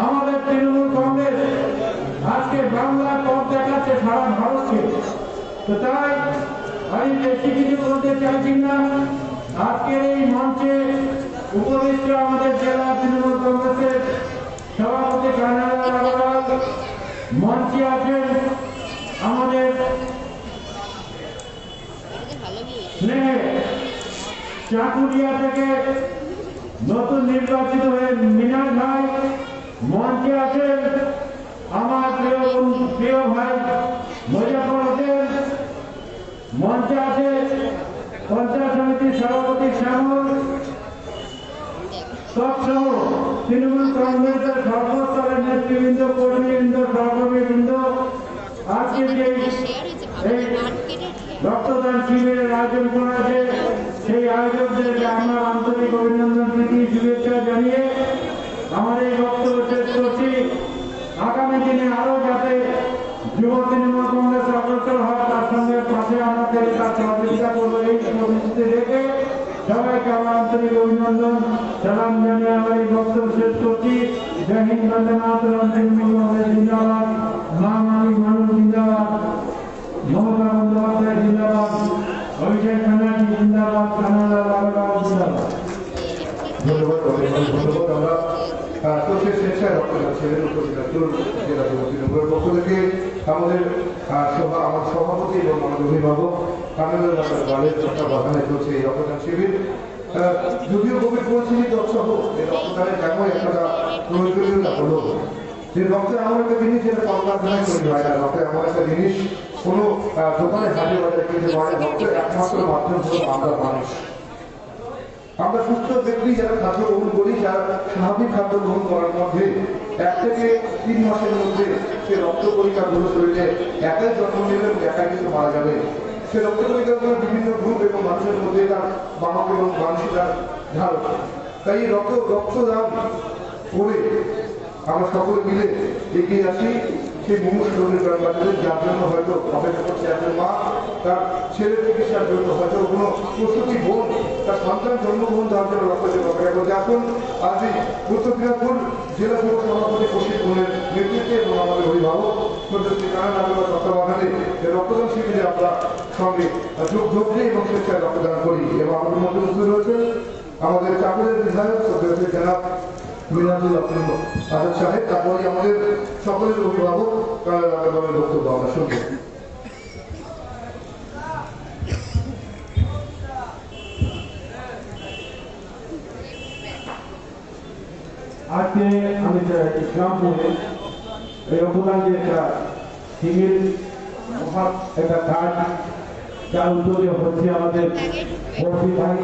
আমাদের তৃণমূল কংগ্রেস আজকে বাংলার পথ দেখাচ্ছে সারা ভারতকে। তো তাই আমি বেশি কিছু বলতে চাইছি না। আজকের এই মঞ্চে উপবিষ্ট আমাদের জেলা তৃণমূল কংগ্রেসের সভাপতি কানাইলাল আগরওয়াল, মঞ্চে আছেন আমাদের স্নেহে চাকুরিয়া থেকে নতুন নির্বাচিত হয়ে মিনার ভাই, মঞ্চে আছেন আমার প্রিয় ভাই মুজাফর হোসেন, মঞ্চে আছে পঞ্চায়েত সমিতির সভাপতি শ্যামল, সবসহ তৃণমূল কংগ্রেসের সর্বস্তরের নেতৃবৃন্দ, কর্মীবৃন্দ, সহকর্মীবৃন্দ। আজকে যে এই রক্তদান শিবিরের আয়োজন করা আছে, সেই আয়োজকদেরকে আমরা আন্তরিক অভিনন্দন, প্রীতি, শুভেচ্ছা জানিয়ে আমার এই বক্তব্য শেষ করছি। আগামী দিনে আরো যাতে যুব তৃণমূল কংগ্রেস অগ্রসর হয়, তার সঙ্গে পাশে আমাদের তার সহযোগিতা করবো এই প্রতিশ্রুতি রেখে সবাইকে আমার আন্তরিক অভিনন্দন, সালাম জানিয়ে আমার এই বক্তব্য শেষ করছি। জয় হিন্দ, বন্দে মাতরম, তৃণমূল কংগ্রেস জিন্দাবাদ, মা মালিক মানুষ জিন্দাবাদ, মমতা বন্দ্যোপাধ্যায় জিন্দাবাদ, অভিষেক ব্যানার্জি জিন্দাবাদ, কানাইলাল আগরওয়াল জিন্দাবাদ। ধন্যবাদ, অনেক অনেক ধন্যবাদ। আমরা চোখের স্বেচ্ছায় রক্তদান ছিলেন উত্তর দিনাজপুর জেলা যুব তৃণমূলের পক্ষ থেকে আমাদের আমার সভাপতি এবং আমাদের অভিভাবক কানাইলাল আগরওয়ালের তত্ত্বাবধানে চলছে এই রক্তদান শিবির। যদিও কোভিড পরিস্থিতি তৎসহ এই রক্তদানের তেমন একটা প্রয়োজনীয়তা হলো যে রক্তের এমন একটা জিনিস যেটা কলকারখানায় তৈরি হয় না। রক্তের এমন একটা জিনিস কোনো দোকানে হাজির বাজারে কিনতে পারে। রক্তের একমাত্র মাধ্যম হলো আমরা মানুষ। আমরা সুস্থ ব্যক্তি যারা খাদ্য গ্রহণ করি, যারা স্বাভাবিক খাদ্য গ্রহণ করার মধ্যে 1 থেকে 3 মাসের মধ্যে সে রক্ত কণিকাগুলো শরীরে একাই জন্ম নেবে এবং একাই কিন্তু মারা যাবে। সে রক্ত কণিকাগুলো বিভিন্ন গ্রুপ এবং মানুষের মধ্যে তার বাহক এবং মানসিকার ধারক। তাই এই রক্তদান করে আমরা সকলে মিলে এগিয়ে আসি সেই মুমূর্ষ রোগের প্রাণ বাঁচাতে, যার জন্য হয়তো অপেক্ষা করছে একজন মা তার ছেলের চিকিৎসার জন্য, হয়তো কোনো প্রসূতি বোন তার সন্তান জন্মগ্রহণ দেওয়ার জন্য রক্ত দিয়ে অপেক্ষা করছে। আসুন আজ এই উত্তর দিনাজপুর জেলা যুব সভাপতি কৌশিক বোনের নেতৃত্বে এবং আমাদের অভিভাবক শ্রী কানান আগরওয়াল তত্ত্বাবধানে এই রক্তদান শিবিরে আমরা সঙ্গে যোগ দিই এবং স্বেচ্ছায় রক্তদান করি। এবং আমাদের মধ্যে উপস্থিত রয়েছেন আমাদের চাকুরের বিধায়ক শ্রদ্ধেয় জনাব মিনাজুল আজাদ সাহেব, তারপরে আমাদের সকলের অভিভাবক কানান আগরওয়ালের বক্তব্য আমরা শুনব। আজকে আমি ইসলামপুরে এই রক্তদান যে একটা শিবির মহৎ একটা কাজ, যার উদ্যোগে হচ্ছে আমাদের কৌশিক ভাই,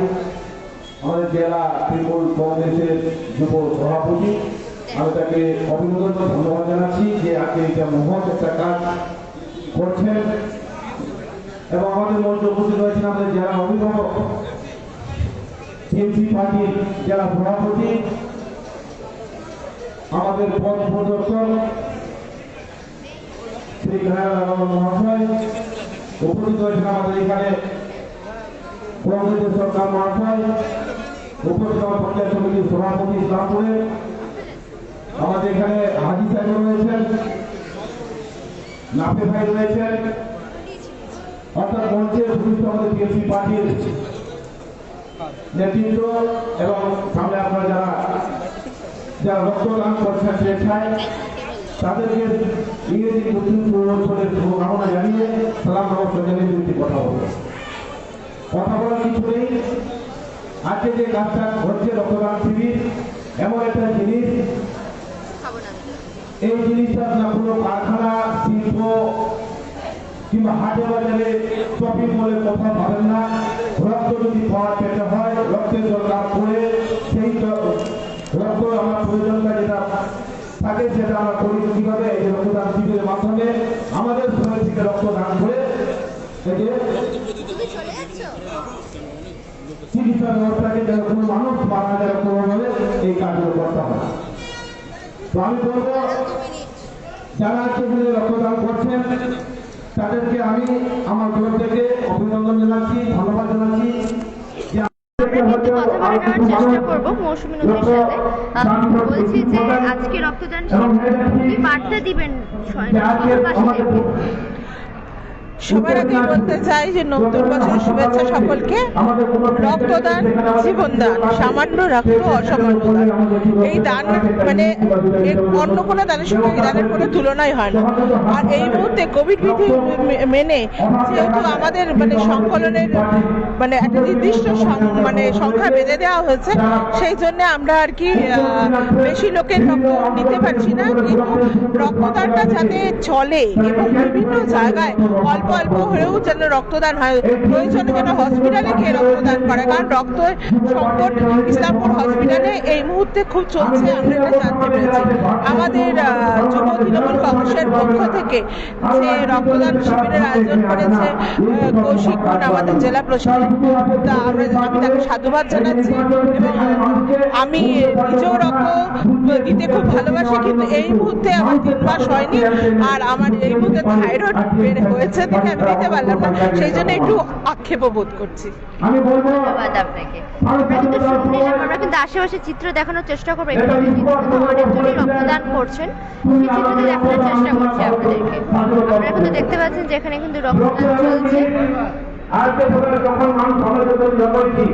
আমাদের জেলা তৃণমূল কংগ্রেসের যুব সভাপতি, আমি তাকে অভিনন্দন ধন্যবাদ জানাচ্ছি যে আজকে এটা মহৎ একটা কাজ করছেন। এবং আমাদের মঞ্চে উপস্থিত হয়েছেন আমাদের জেলা অভিভাবক, টিএমসি পার্টির জেলা সভাপতি, আমাদের পথ প্রদর্শক শ্রী কানান আগরওয়াল মহাশয়, উপস্থিত হয়েছেন আমাদের এখানে কংগ্রেসের সরকার মহাশয়, উপস্থিত আমার পঞ্চায়েত সমিতির সভাপতি ইসলামপুরে, আমাদের এখানে হাজি সাহেব রয়েছেন, নাফে ভাই রয়েছেন, অর্থাৎ মঞ্চে উপস্থিত আমাদের টিএমসি পার্টির নেতৃত্ব এবং সামনে আপনারা যারা রক্তদান করছেন স্বেচ্ছায়, তাদেরকে ইংরেজি নতুন বছরের শুভকামনা জানিয়ে সালাম নমস্কার জানিয়ে দুটি কথা বলবো। কথা বলার কিছু নেই। আজকে যে কাজটা হচ্ছে রক্তদান শিবির এমন একটা জিনিস, এই জিনিসটা না কোনো কারখানা, শিল্প কিংবা হাটে বাজারে শপিং মলে কোথাও পাবেন না। রক্ত যদি পাওয়া পেতে হয়, রক্তের দরকার পড়ে, সেই রক্ত আমার প্রয়োজনটা যেটা থাকে সেটা আমরা করি কিভাবে, এই রক্তদান শিবিরের মাধ্যমে আমাদের শরীর থেকে রক্তদান করে চিকিৎসা ব্যবস্থাকে যেন কোনো মানুষ মারা যায় কোনোভাবে এই কাজগুলো করতে হয়। তো আমি বলবো যারা আজকে রক্তদান করছেন তাদেরকে আমি আমার তরফ থেকে অভিনন্দন জানাচ্ছি, ধন্যবাদ জানাচ্ছি। কথা বলে নেওয়ার চেষ্টা করবো মৌসুমী নদীর সাথে। বলছি যে আজকে রক্তদান কি বার্তা দিবেন সবার আগে বলতে চাই যে নতুন বছরের শুভেচ্ছা সকলকে। রক্তদান জীবনদান, সামান্য রক্ত অসামান্য দান। এই দান মানে অন্য কোনো দানের সঙ্গে এই দানের কোনো তুলনাই হয় না। আর এই মুহূর্তে কোভিড বিধি মেনে যেহেতু আমাদের মানে সংকলনের মানে একটা নির্দিষ্ট মানে সংখ্যা বেঁধে দেওয়া হয়েছে, সেই জন্য আমরা আর কি বেশি লোকের রক্ত নিতে পারছি না। কিন্তু রক্তদানটা যাতে চলে এবং বিভিন্ন জায়গায় অল্প অল্প হলেও যেন রক্তদান হয়, প্রয়োজনে যেন হসপিটালে গিয়ে রক্তদান করে, কারণ রক্ত সংকট ইসলামপুর হসপিটালে এই মুহূর্তে খুব চলছে, আমরা এটা জানতে পেরেছি। আমাদের যুব তৃণমূল কংগ্রেসের পক্ষ থেকে যে রক্তদান শিবিরের আয়োজন করেছে কৌশিক বোন, আমাদের জেলা প্রশাসক, তা আমি তাকে সাধুবাদ জানাচ্ছি। এবং আমি নিজেও রক্ত দিতে খুব ভালোবাসি, কিন্তু এই মুহূর্তে আমার 3 মাস হয়নি, আর আমার এই মুহূর্তে থাইরয়েড বেড়ে হয়েছে থেকে আমি দিতে পারলাম না, সেই জন্য একটু আক্ষেপ বোধ করছি। ধন্যবাদ আপনাকে। আমরা কিন্তু আশেপাশে চিত্র দেখানোর চেষ্টা করবো, অনেকজনই রক্তদান করছেন, সেই চিত্রটি দেখানোর চেষ্টা করছি আপনাদেরকে। আপনারা কিন্তু দেখতে পাচ্ছেন যে এখানে কিন্তু রক্তদান চলছে। আজকে সকালে যখন মানুষ সমাজের জন্মটি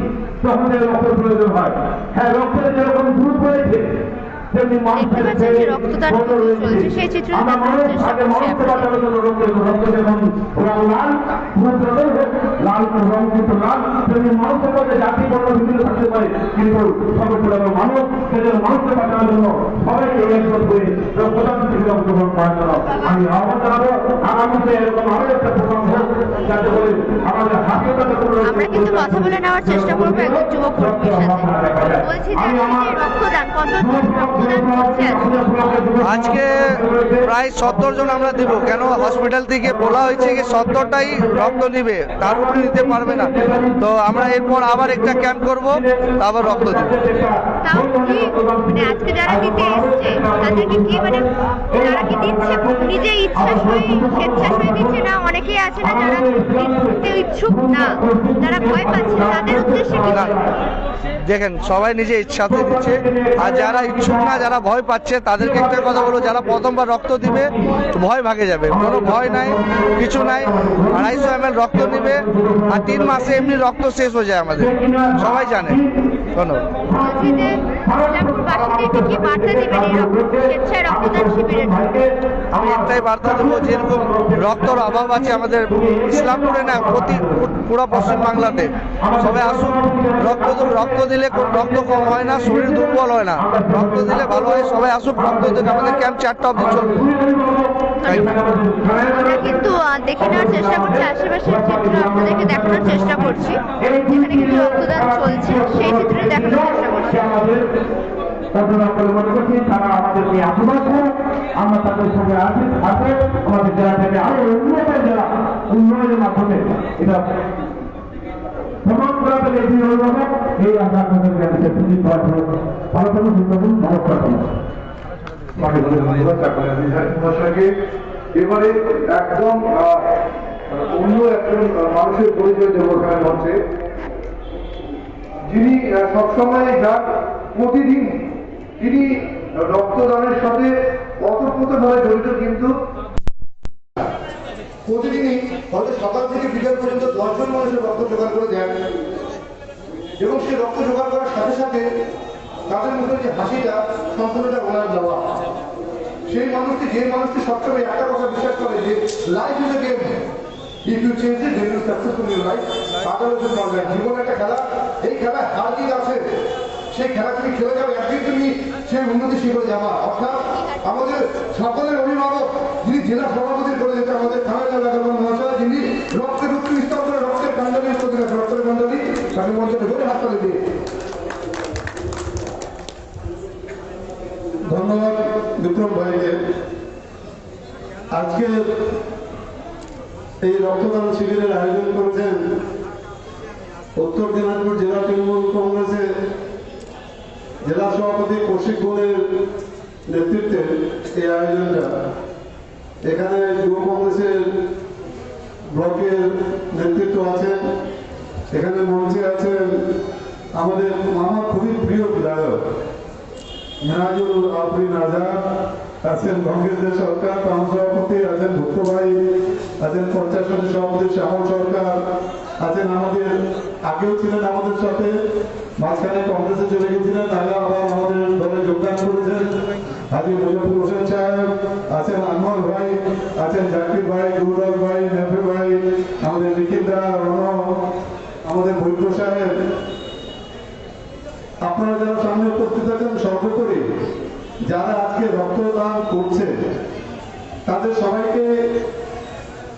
তখন রক্ত প্রয়োজন হয়। হ্যাঁ, রক্তের যেরকম গ্রুপ হয়েছে দেখতে পাচ্ছেন যে রক্তদান চলছে, সেই চিত্র দেখানোর চেষ্টা করছি জাতি বর্ণ বিভিন্ন থাকতে পারে, কিন্তু সর্বপ্রথম মানুষ সেজন্য মানুষকে বাঁচানোর জন্য সবাইকে একজোট করে রক্তদান শিবিরে অংশগ্রহণ করার জন্য আমি আহ্বান জানাবো। আগামীতে এরকম আরো একটা প্রোগ্রাম হোক, যাতে করে আমাদের আমরা কিন্তু কথা বলে নেওয়ার চেষ্টা করবো একজন যুবক কর্মীর সাথে। বলছি যে এই রক্তদান কতজন রক্তদান করছে আজকে প্রায় 70 জন আমরা দেবো। কেন হসপিটাল থেকে বলা হয়েছে যে 70টাই রক্ত নিবে, তার উপরে নিতে পারবে না। তো আমরা এরপর আবার একটা ক্যাম্প করব, আবার রক্ত দেবো। তাও কি মানে আজকে যারা দিতে এসছে তাদেরকে কি মানে যারা কি দিচ্ছে নিজে ইচ্ছাশয়ী স্বেচ্ছাশয়ী দিচ্ছে না? অনেকেই আছে না যারা দিতে ইচ্ছুক না, যারা ভয় পাচ্ছে, তাদের উদ্দেশ্যে কি না, দেখেন সবাই নিজে ইচ্ছাতে দিচ্ছে। আর যারা ইচ্ছুক না, যারা ভয় পাচ্ছে, তাদেরকে একটা কথা বলবো, যারা প্রথমবার রক্ত দিবে ভয় ভাগে যাবে। কোনো ভয় নাই, কিছু নাই। 250 ml রক্ত নিবে, আর 3 মাসে এমনি রক্ত শেষ হয়ে যায় আমাদের, সবাই জানে। ধন্যবাদ। বলছি যে ইসলামপুরবাসীদেরকে কি বার্তা দিবেন এই স্বেচ্ছায় রক্তদান শিবিরের? আমি একটাই বার্তা দেবো, যেরকম রক্তর অভাব আছে আমাদের ইসলামপুরে না, পুরো পশ্চিম বাংলাতে। সবাই আসুন, রক্ত দিলে রক্ত কম হয় না, শরীর দুর্বল হয় না, রক্ত দিলে ভালো হয়। সবাই আসুন, রক্ত দিলে আমাদের ক্যাম্প 4টা অবধি চলবে। আমরা কিন্তু দেখে নেওয়ার চেষ্টা করছি, আশেপাশের চিত্র আপনাদেরকে দেখানোর চেষ্টা করছি, যেখানে কিন্তু রক্তদান চলছে সেই চিত্রে দেখানোর চেষ্টা করছি। তারা আমাদেরকে আশীর্বাদ করে, আমরা তাদের সঙ্গে আছি আমাদের জেলা থেকে আরো উন্নয়নের মাধ্যমে এটা প্রমাণ করাতে এই আমরা আপনাদের কাছে সুযোগ পাওয়ার জন্য ভালো থাকুন, সুস্থ থাকুন, নমস্কার। এবারে একদম অন্য একজন মানুষের পরিচয় দেবো এখানে মঞ্চে, যিনি সবসময় যান প্রতিদিন, তিনি রক্তদানের সাথে ওতপ্রোতভাবে জড়িত, কিন্তু প্রতিদিনই হয়তো সকাল থেকে বিকেল পর্যন্ত 10 জন মানুষের রক্ত জোগাড় করে দেন, এবং সেই রক্ত জোগাড় করার সাথে সাথে তাদের মধ্যে যে হাসিটা, সম্পূর্ণটা ওনার দেওয়া। সেই মানুষটি, যে মানুষটি সবসময় একটা কথা বিশ্বাস করে যে life is a game, if you change it then you successful in life. আদালতের পারবেন, জীবন একটা খেলা, এই খেলায় হার জিত আছে। সেই খেলা তুমি খেলে যাও, একদিন তুমি সেই উন্নতি শিখরে যাবা। অর্থাৎ আমাদের সকলের অভিভাবক, যিনি জেলা সভাপতি করে যেতে আমাদের থানায় লাগাবেন মহাশয়, যিনি রক্তের উত্তর স্তর করে রক্তের কান্ডালি রক্তের কান্ডালি, তাকে মঞ্চে ধরে হাততালি দিয়ে। ধন্যবাদ বিক্রম ভাইকে। আজকে এই রক্তদান শিবিরের আয়োজন করেছেন উত্তর দিনাজপুর জেলা তৃণমূল কংগ্রেসের জেলা সভাপতি কৌশিক গোলের নেতৃত্বে এই আয়োজনটা। এখানে যুব কংগ্রেসের ব্লকের নেতৃত্ব আছেন, এখানে মঞ্চে আছেন আমাদের আমার খুবই প্রিয় বিধায়ক মেনাজুল আফরিন আজাদ, আছেন কংগ্রেসের সরকার টাউন সভাপতি, আছেন ভুক্ত ভাই, আছেন পঞ্চায়েত সমিতির সভাপতি শ্যামল সরকার, আছেন আমাদের আগেও ছিলেন আমাদের সাথে, মাঝখানে কংগ্রেসে চলে গেছিলেন, তারা আবার আমাদের দলে যোগদান করেছেন হাজি মুজফর হোসেন সাহেব, আছেন আনোয়ার ভাই, আছেন জাকির ভাই, গুরুদাস ভাই, নেফে ভাই, আমাদের নিখিলদা, রণ, আমাদের বৈদ্য সাহেব। আপনারা যারা সামনে উপস্থিত আছেন, সর্বোপরি যারা আজকে রক্তদান করছে, তাদের সবাইকে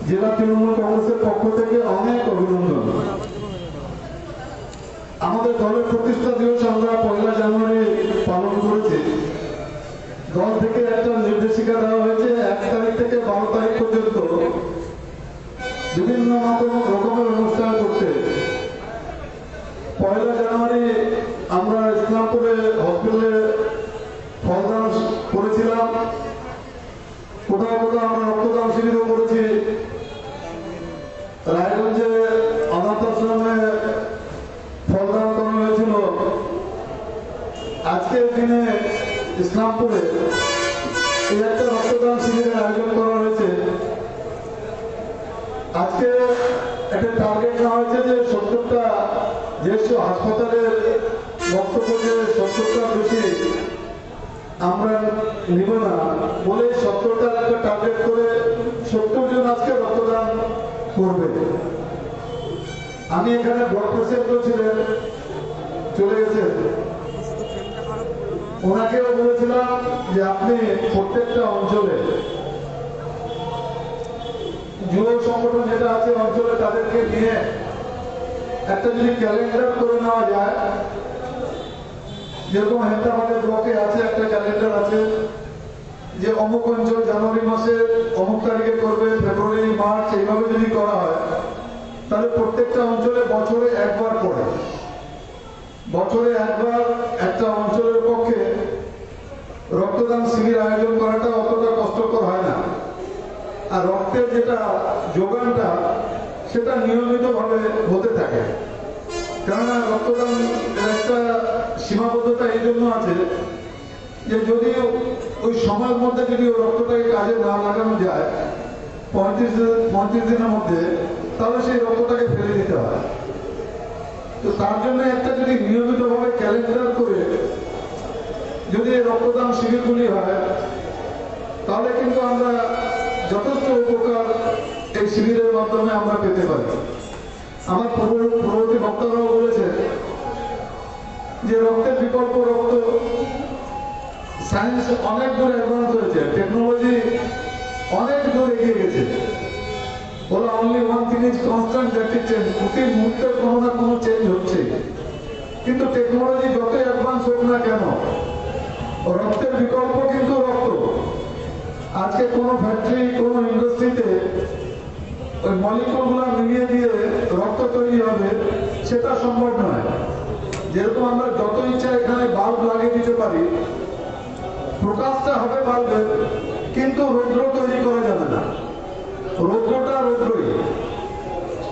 জেলা তৃণমূল কংগ্রেসের পক্ষ থেকে অনেক অভিনন্দন। আমাদের দলের প্রতিষ্ঠা দিবস আমরা 1 জানুয়ারি পালন করেছি। দল থেকে একটা নির্দেশিকা দেওয়া হয়েছে 1 তারিখ থেকে 12 তারিখ পর্যন্ত বিভিন্ন রকমের অনুষ্ঠান করতে। 1 জানুয়ারি আমরা ইসলামপুরে হসপিটালে ফলদান করেছিলাম, কোথাও কোথাও আমরা রক্তদান শিবিরও করেছি, রায়গঞ্জে অনাথ আশ্রমে ফলদান করা হয়েছিল। আজকের দিনে ইসলামপুরে এই একটা রক্তদান শিবিরের আয়োজন করা হয়েছে। আজকে একটা টার্গেট নেওয়া হয়েছে যে 70টা, যেহেতু হাসপাতালের বক্তব্য যে 70টা বেশি আমরা নিব না বলে 70টার একটা টার্গেট করে 70 জন আজকে রক্তদান করবে। আমি এখানে ব্লক প্রেসিডেন্ট ছিলেন, চলে গেছেন, ওনাকেও বলেছিলাম যে আপনি প্রত্যেকটা অঞ্চলে যুব সংগঠন যেটা আছে অঞ্চলে তাদেরকে নিয়ে একটা যদি ক্যালেন্ডার করে নেওয়া যায়, যেরকম হেমতাবাদের ব্লকে আছে একটা ক্যালেন্ডার আছে যে অমুক অঞ্চল জানুয়ারি মাসে অমুক তারিখে করবে, ফেব্রুয়ারি মার্চ এইভাবে যদি করা হয়, তাহলে প্রত্যেকটা অঞ্চলে বছরে একবার পড়ে। বছরে একবার একটা অঞ্চলের পক্ষে রক্তদান শিবির আয়োজন করাটা অতটা কষ্টকর হয় না। আর রক্তের যেটা যোগানটা সেটা নিয়মিতভাবে হতে থাকে। কেননা রক্তদান একটা সীমাবদ্ধতা এই জন্য আছে যে যদি ওই সময়ের মধ্যে যদি ওই রক্তটাকে কাজে না লাগানো যায় 35 দিনের মধ্যে, তাহলে সেই রক্তটাকে ফেলে দিতে হয়। তো তার জন্য একটা যদি নিয়মিতভাবে ক্যালেন্ডার করে যদি এই রক্তদান শিবিরগুলি হয়, তাহলে কিন্তু আমরা যথেষ্ট উপকার এই শিবিরের মাধ্যমে আমরা পেতে পারি। আমার পূর্ববর্তী বক্তারাও বলেছে যে রক্তের বিকল্প রক্ত, সায়েন্স অনেক দূর অ্যাডভান্স হয়েছে, টেকনোলজি অনেক দূর এগিয়ে গেছে। বলে only one thing is constant, that is change. প্রতি মুহূর্তে কোনো না কোনো চেঞ্জ হচ্ছে। কিন্তু টেকনোলজি যতই অ্যাডভান্স হোক না কেন, রক্তের বিকল্প কিন্তু রক্ত। আজকে কোনো ফ্যাক্টরি, কোনো ইন্ডাস্ট্রিতে ওই মলিকুলগুলো মিলিয়ে দিয়ে রক্ত তৈরি হবে সেটা সম্ভব নয়। যেরকম আমরা যত ইচ্ছা এখানে বাল্ব লাগিয়ে দিতে পারি, প্রকাশটা হবে বাল্বের, কিন্তু রৌদ্র তৈরি করা যাবে না। রৌদ্রটা রৌদ্রই।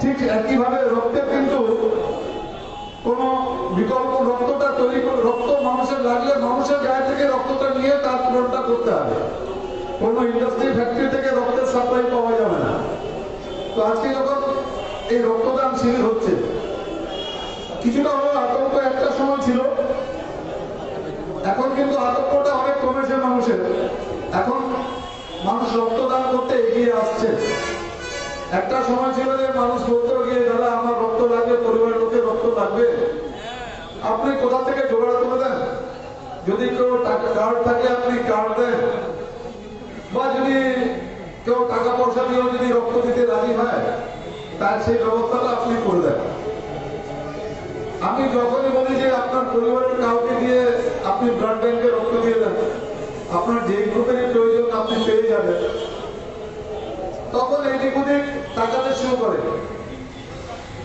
ঠিক একইভাবে রক্তের কিন্তু কোন বিকল্প, রক্তটা তৈরি করে, রক্ত মানুষের লাগলে মানুষের গায়ে থেকে রক্তটা নিয়ে তার পূরণটা করতে হবে। কোন ইন্ডাস্ট্রি, ফ্যাক্টরি থেকে রক্তের সাপ্লাই পাওয়া যাবে না। তো আজকে যখন এই রক্তদান শিবির হচ্ছে, কিছুটা হলো আতঙ্ক একটা সময় ছিল, এখন কিন্তু আতঙ্কটা অনেক কমেছে মানুষের। এখন মানুষ রক্তদান করতে এগিয়ে আসছে। একটা সময় ছিল যে মানুষ বলতো গিয়ে, দাদা আমার রক্ত লাগবে, পরিবারের লোকের রক্ত লাগবে, আপনি কোথা থেকে জোগাড় করে দেন। যদি কেউ কার্ড থাকে আপনি কার্ড দেন, বা যদি কেউ টাকা পয়সা দিয়েও যদি রক্ত দিতে রাজি হয়, তার সেই ব্যবস্থাটা আপনি করে দেন। আমি যখনই বলি যে আপনার পরিবারের কাউকে দিয়ে আপনি ব্লাড ব্যাংকে রক্ত দিয়ে দেন, আপনার যে গ্রুপেরই প্রয়োজন আপনি পেয়ে যাবেন, তখন এদিক ওদিক টাকাতে শুরু করে।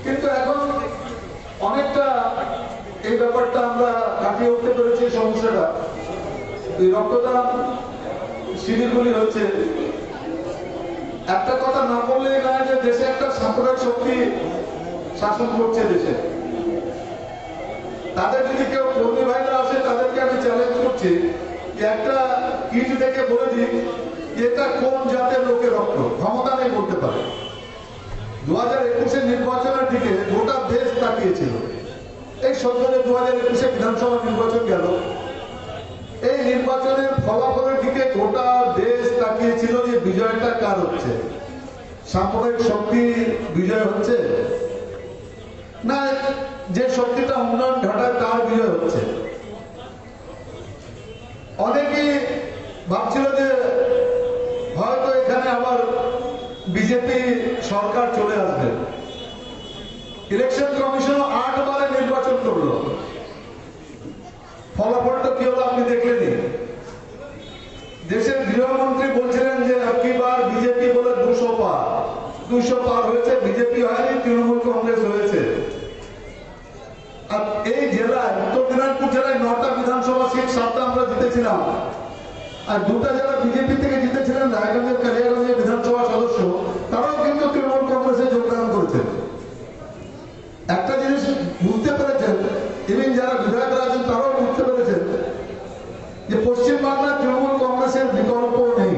কিন্তু এখন অনেকটা এই ব্যাপারটা আমরা কাটিয়ে উঠতে পেরেছি সমস্যাটা। এই রক্তদান শিবিরগুলি হচ্ছে, একটা কথা না বললেই না যে দেশে একটা সাম্প্রদায়িক শক্তি শাসন করছে দেশে। তাদের যদি কেউ কর্মী ভাইরা আসে, তাদেরকে আমি চ্যালেঞ্জ করছি যে একটা কিট দেখে বলে দিই এটা কোন জাতের লোকের রক্ত, ক্ষমতা নেই বলতে পারে। 2021 নির্বাচনের দিকে গোটা দেশ তাকিয়েছিল। এই সরকারের 2021 বিধানসভা নির্বাচন গেল, এই নির্বাচনের ফলাফলের দিকে গোটা দেশ তাকিয়েছিল যে বিজয়টা কার হচ্ছে, সাম্প্রদায়িক শক্তি বিজয় হচ্ছে না যে শক্তিটা উন্নয়ন ঘটায় তার বিজয় হচ্ছে। অনেকেই ভাবছিল যে হয়তো এখানে আবার বিজেপি সরকার চলে আসবে। ইলেকশন কমিশন 8 বারে নির্বাচন করলো, ফলাফলটা কি হলো আপনি দেখলেনি। দেশের গৃহমন্ত্রী বলছিলেন যে একবার বিজেপি বলে 200 পার হয়েছে, বিজেপি হয়নি, তৃণমূল কংগ্রেস হয়েছে। আর এই জেলায়, উত্তর দিনাজপুর জেলায় 9টা বিধানসভা সিট, 7টা আমরা জিতেছিলাম। আর 2টা যারা বিজেপি থেকে জিতেছিলেন, রায়গঞ্জের কালিয়াগঞ্জের বিধানসভা সদস্য, তারাও কিন্তু তৃণমূল কংগ্রেসে যোগদান করেছেন। একটা জিনিস বুঝতে পেরেছেন, ইভেন যারা বিধায়করা আছেন তারাও বুঝতে পেরেছেন যে পশ্চিমবাংলার তৃণমূল কংগ্রেসের বিকল্প নেই।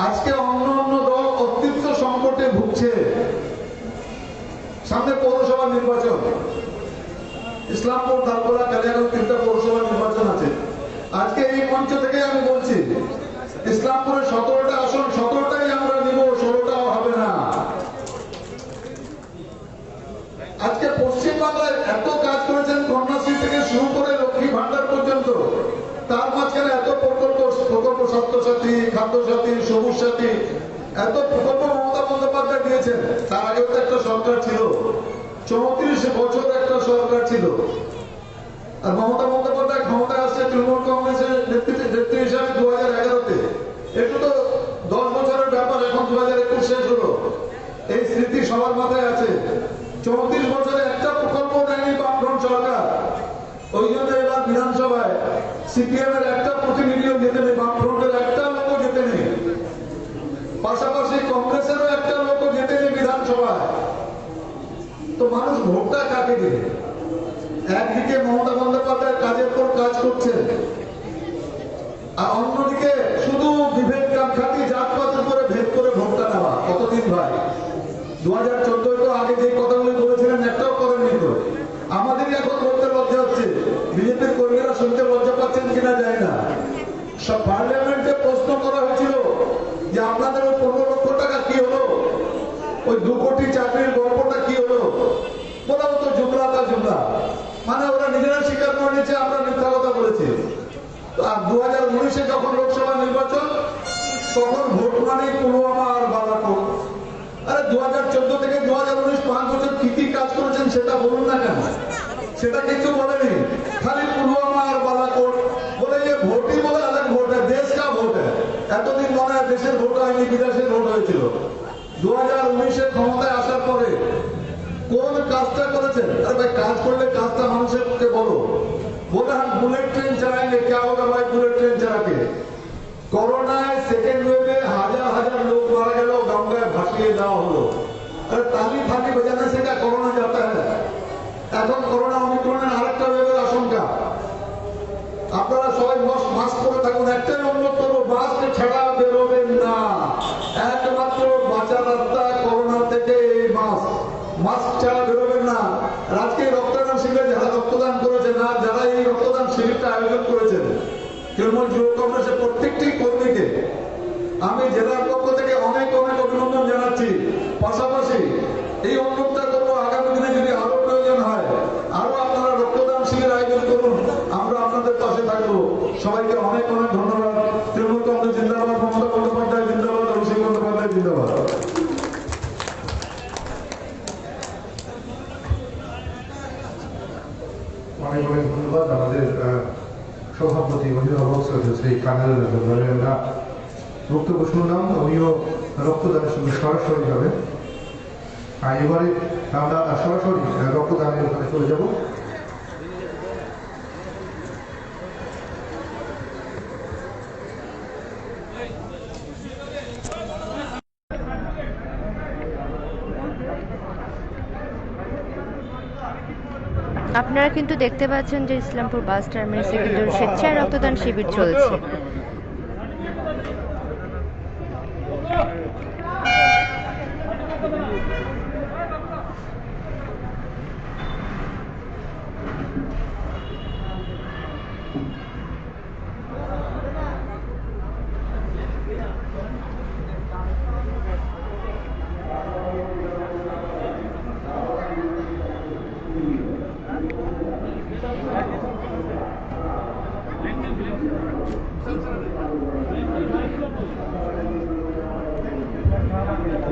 আজকে অন্য অন্য দল অস্তিত্ব সংকটে ভুগছে। সামনে পৌরসভা নির্বাচন, ইসলামপুর, ধারগোড়া, কালিয়াগঞ্জ 3টা পৌরসভা নির্বাচন আছে। আজকে এই মঞ্চ থেকে আমি বলছি, ইসলামপুরের 17টা আসন, 17টাই আমরা নিব, 16টাও হবে না। আজকে পশ্চিমবাংলায় এত কাজ করেছেন, কন্যাশ্রী থেকে শুরু করে লক্ষ্মী ভান্ডার পর্যন্ত, তার মাঝখানে এত প্রকল্প, স্বাস্থ্যসাথী, খাদ্যসাথী, সবুজ সাথী, এত প্রকল্প মমতা বন্দ্যোপাধ্যায় দিয়েছেন। তার আগেও তো একটা সরকার ছিল, 34 বছর একটা সরকার ছিল, আর মমতা বন্দ্যোপাধ্যায় ক্ষমতায় আসছে তৃণমূল কংগ্রেসের নেত্রী হিসাবে 2011-তে। একটু তো 10 বছরের ব্যাপার, এখন 2021 শেষ হলো। এই স্মৃতি সবার মাথায় আছে। 34 বছরে একটা প্রকল্প নেয়নি বামফ্রন্ট সরকার। ওই জন্য এবার বিধানসভায় সিপিএম এর একটা প্রতিনিধিও যেতে নেই, বামফ্রন্টের একটা লোকও যেতে নেই, পাশাপাশি কংগ্রেসেরও একটা লোকও যেতে নেই বিধানসভায়। তো মানুষ ভোটটা কাকে দেবে? একদিকে মমতা বন্দ্যোপাধ্যায় কাজের পর কাজ করছে, আর অন্যদিকে শুধু বিভেদ কামখাতি জাতপাতের উপরে ভেদ করে ভোটটা নেওয়া। কতদিন ভাই? 2014 তো আগে যে কথাগুলি বলেছিলেন একটাও করেননি তো। আমাদেরই এখন বলতে লজ্জা হচ্ছে, বিজেপির কর্মীরা শুনতে লজ্জা পাচ্ছেন কিনা যায় না। সব পার্লামেন্টে প্রশ্ন করা হয়েছিল যে আপনাদের ওই 15 লক্ষ টাকা কি হলো, ওই 2 কোটি চাকরির গল্পটা কি হলো? বলা হতো জুমলা তা জুমলা, মানে ওরা নিজেরা স্বীকার করে নিয়েছে আমরা মিথ্যা কথা বলেছি। আর 2019-এ যখন লোকসভা নির্বাচন, তখন ভোট মানে পুলওয়ামা আর বালাকোট। আরে 2014 থেকে 2019 5 বছর কি কি কাজ করেছেন সেটা বলুন না কেন? সেটা কিছু বলেনি, খালি পুলওয়ামা আর বালাকোট বলে। যে ভোটই বলে আলাদা ভোট, দেশ কা ভোট। এতদিন মনে হয় দেশের ভোট হয়নি, বিদেশের ভোট হয়েছিল। 2019-এ ক্ষমতায় আসার পরে কোন কাজটা করেছেন? আরে ভাই, কাজ করলে কাজটা মানুষকে বলো। बोला हम बुलेट ट्रेन चलाएंगे, क्या होगा भाई बुलेट ट्रेन चला के? করোনায় সেকেন্ড ওয়েভে হাজার লোক মারা গেল, গঙ্গায় ভাসিয়ে দেওয়া হলো। আরে তালি ফালি বাজানো সে কা করোনা যাতা হ্যাঁ। এখন করোনা ওমিক্রনের আরেকটা ওয়েভের আশঙ্কা। আপনারা সবাই মাস্ক পরে থাকুন। একটাই অনুরোধ করবো, মাস্ক ছাড়া বেরোবেন না। একমাত্র বাঁচার রাস্তা করোনা থেকে এই মাস্ক। মাস্ক ছাড়া বেরোবেন না। আজকে রক্তদান শিবিরে যারা রক্তদান করেছেন, আর যারা এই রক্তদান শিবিরটা আয়োজন করেছেন, তৃণমূল যুব কংগ্রেসের প্রত্যেকটি কর্মীকে আমি জেলার পক্ষ থেকে অনেক অভিনন্দন জানাচ্ছি। পাশাপাশি এই অনুরোধটা করবো, আগামী দিনে যদি আরো প্রয়োজন হয়, আরো আপনারা রক্তদান শিবির আয়োজন করুন, আমরা আপনাদের পাশে থাকবো। সবাইকে অনেক ধন্যবাদ। তৃণমূল কংগ্রেস জিন্দাবাদ, মমতা বন্দ্যোপাধ্যায় জিন্দাবাদ, অভিষেক বন্দ্যোপাধ্যায় জিন্দাবাদ। অনেক ধন্যবাদ আমাদের সভাপতি অভিভাবক শ্রী কানাল আমরা বক্তব্য শুনলাম। উনিও রক্তদানের সঙ্গে সরাসরি যাবেন। আর এবারে আমরা সরাসরি রক্তদানের ওখানে চলে যাব। আপনারা কিন্তু দেখতে পাচ্ছেন যে ইসলামপুর বাস টার্মিনাসে কিন্তু স্বেচ্ছায় রক্তদান শিবির চলছে।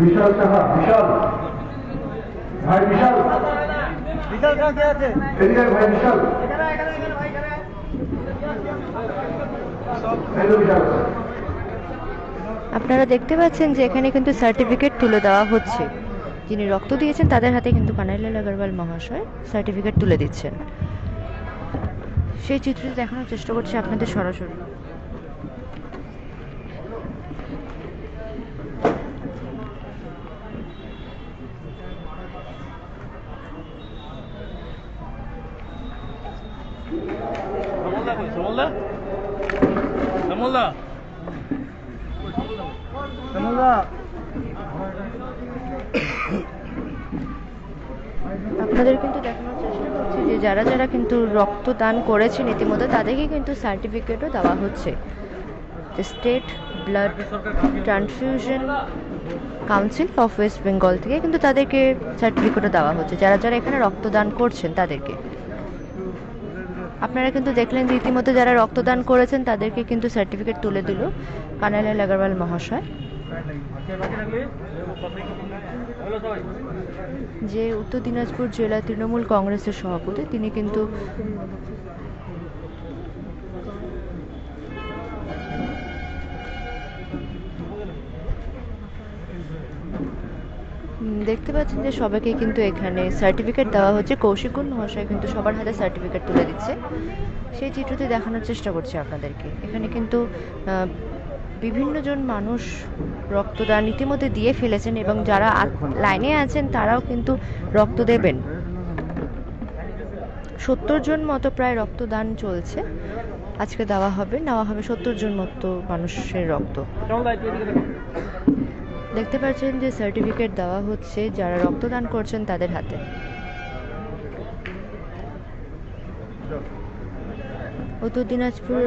বিশাল সাহা, বিশাল ভাই, বিশাল এদিকে ভাই, বিশাল আপনারা দেখতে পাচ্ছেন যে এখানে কিন্তু সার্টিফিকেট তুলে দেওয়া হচ্ছে। যিনি রক্ত দিয়েছেন তাদের হাতে কিন্তু কানাইলাল আগরওয়াল মহাশয় সার্টিফিকেট তুলে দিচ্ছেন। সেই চিত্রটি দেখানোর চেষ্টা করছি আপনাদের সরাসরি। আপনাদের কিন্তু দেখানোর চেষ্টা করছি যে যারা যারা কিন্তু রক্তদান করেছেন ইতিমধ্যে তাদেরকে কিন্তু সার্টিফিকেটও দেওয়া হচ্ছে। State blood transfusion council of West Bengal থেকে কিন্তু তাদেরকে সার্টিফিকেটও দেওয়া হচ্ছে, যারা যারা এখানে রক্তদান করছেন তাদেরকে। আপনারা কিন্তু দেখলেন যে ইতিমধ্যে যারা রক্তদান করেছেন তাদেরকে কিন্তু সার্টিফিকেট তুলে দিল কানাইলাল আগরওয়াল মহাশয়। যে উত্তর দিনাজপুর জেলা তৃণমূল কংগ্রেসের সভাপতি তিনি কিন্তু দেখতে পাচ্ছেন যে সবাইকে কিন্তু এখানে সার্টিফিকেট দেওয়া হচ্ছে। কৌশিকুন মহাশয় কিন্তু সবার হাতে সার্টিফিকেট তুলে দিচ্ছে। সেই চিত্রটি দেখানোর চেষ্টা করছি আপনাদেরকে। এখানে কিন্তু বিভিন্ন জন মানুষ রক্তদান ইতিমধ্যে দিয়ে ফেলেছেন এবং যারা লাইনে আছেন তারাও কিন্তু রক্ত দেবেন। 70 জন মতো প্রায় রক্তদান চলছে। আজকে নেওয়া হবে 70 জন মতো মানুষের রক্ত। দেখতে পাচ্ছেন যে সার্টিফিকেট দেওয়া হচ্ছে যারা রক্তদান করছেন তাদের হাতে। উত্তর দিনাজপুর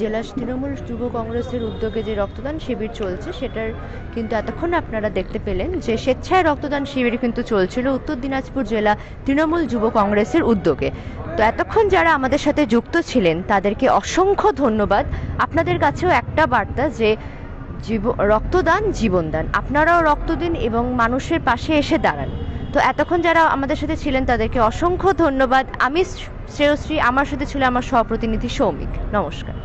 জেলা তৃণমূল যুব কংগ্রেসের উদ্যোগে যে রক্তদান শিবির চলছে সেটার কিন্তু এতক্ষণ আপনারা দেখতে পেলেন যে স্বেচ্ছায় রক্তদান শিবির কিন্তু চলছিল উত্তর দিনাজপুর জেলা তৃণমূল যুব কংগ্রেসের উদ্যোগে। তো এতক্ষণ যারা আমাদের সাথে যুক্ত ছিলেন তাদেরকে অসংখ্য ধন্যবাদ। আপনাদের কাছেও একটা বার্তা যে রক্তদান জীবনদান, আপনারাও রক্ত দিন এবং মানুষের পাশে এসে দাঁড়ান। তো এতক্ষণ যারা আমাদের সাথে ছিলেন তাদেরকে অসংখ্য ধন্যবাদ। আমি শ্রেয়শ্রী, আমার সাথে ছিল আমার সহপ্রতিনিধি সৌমিক। নমস্কার।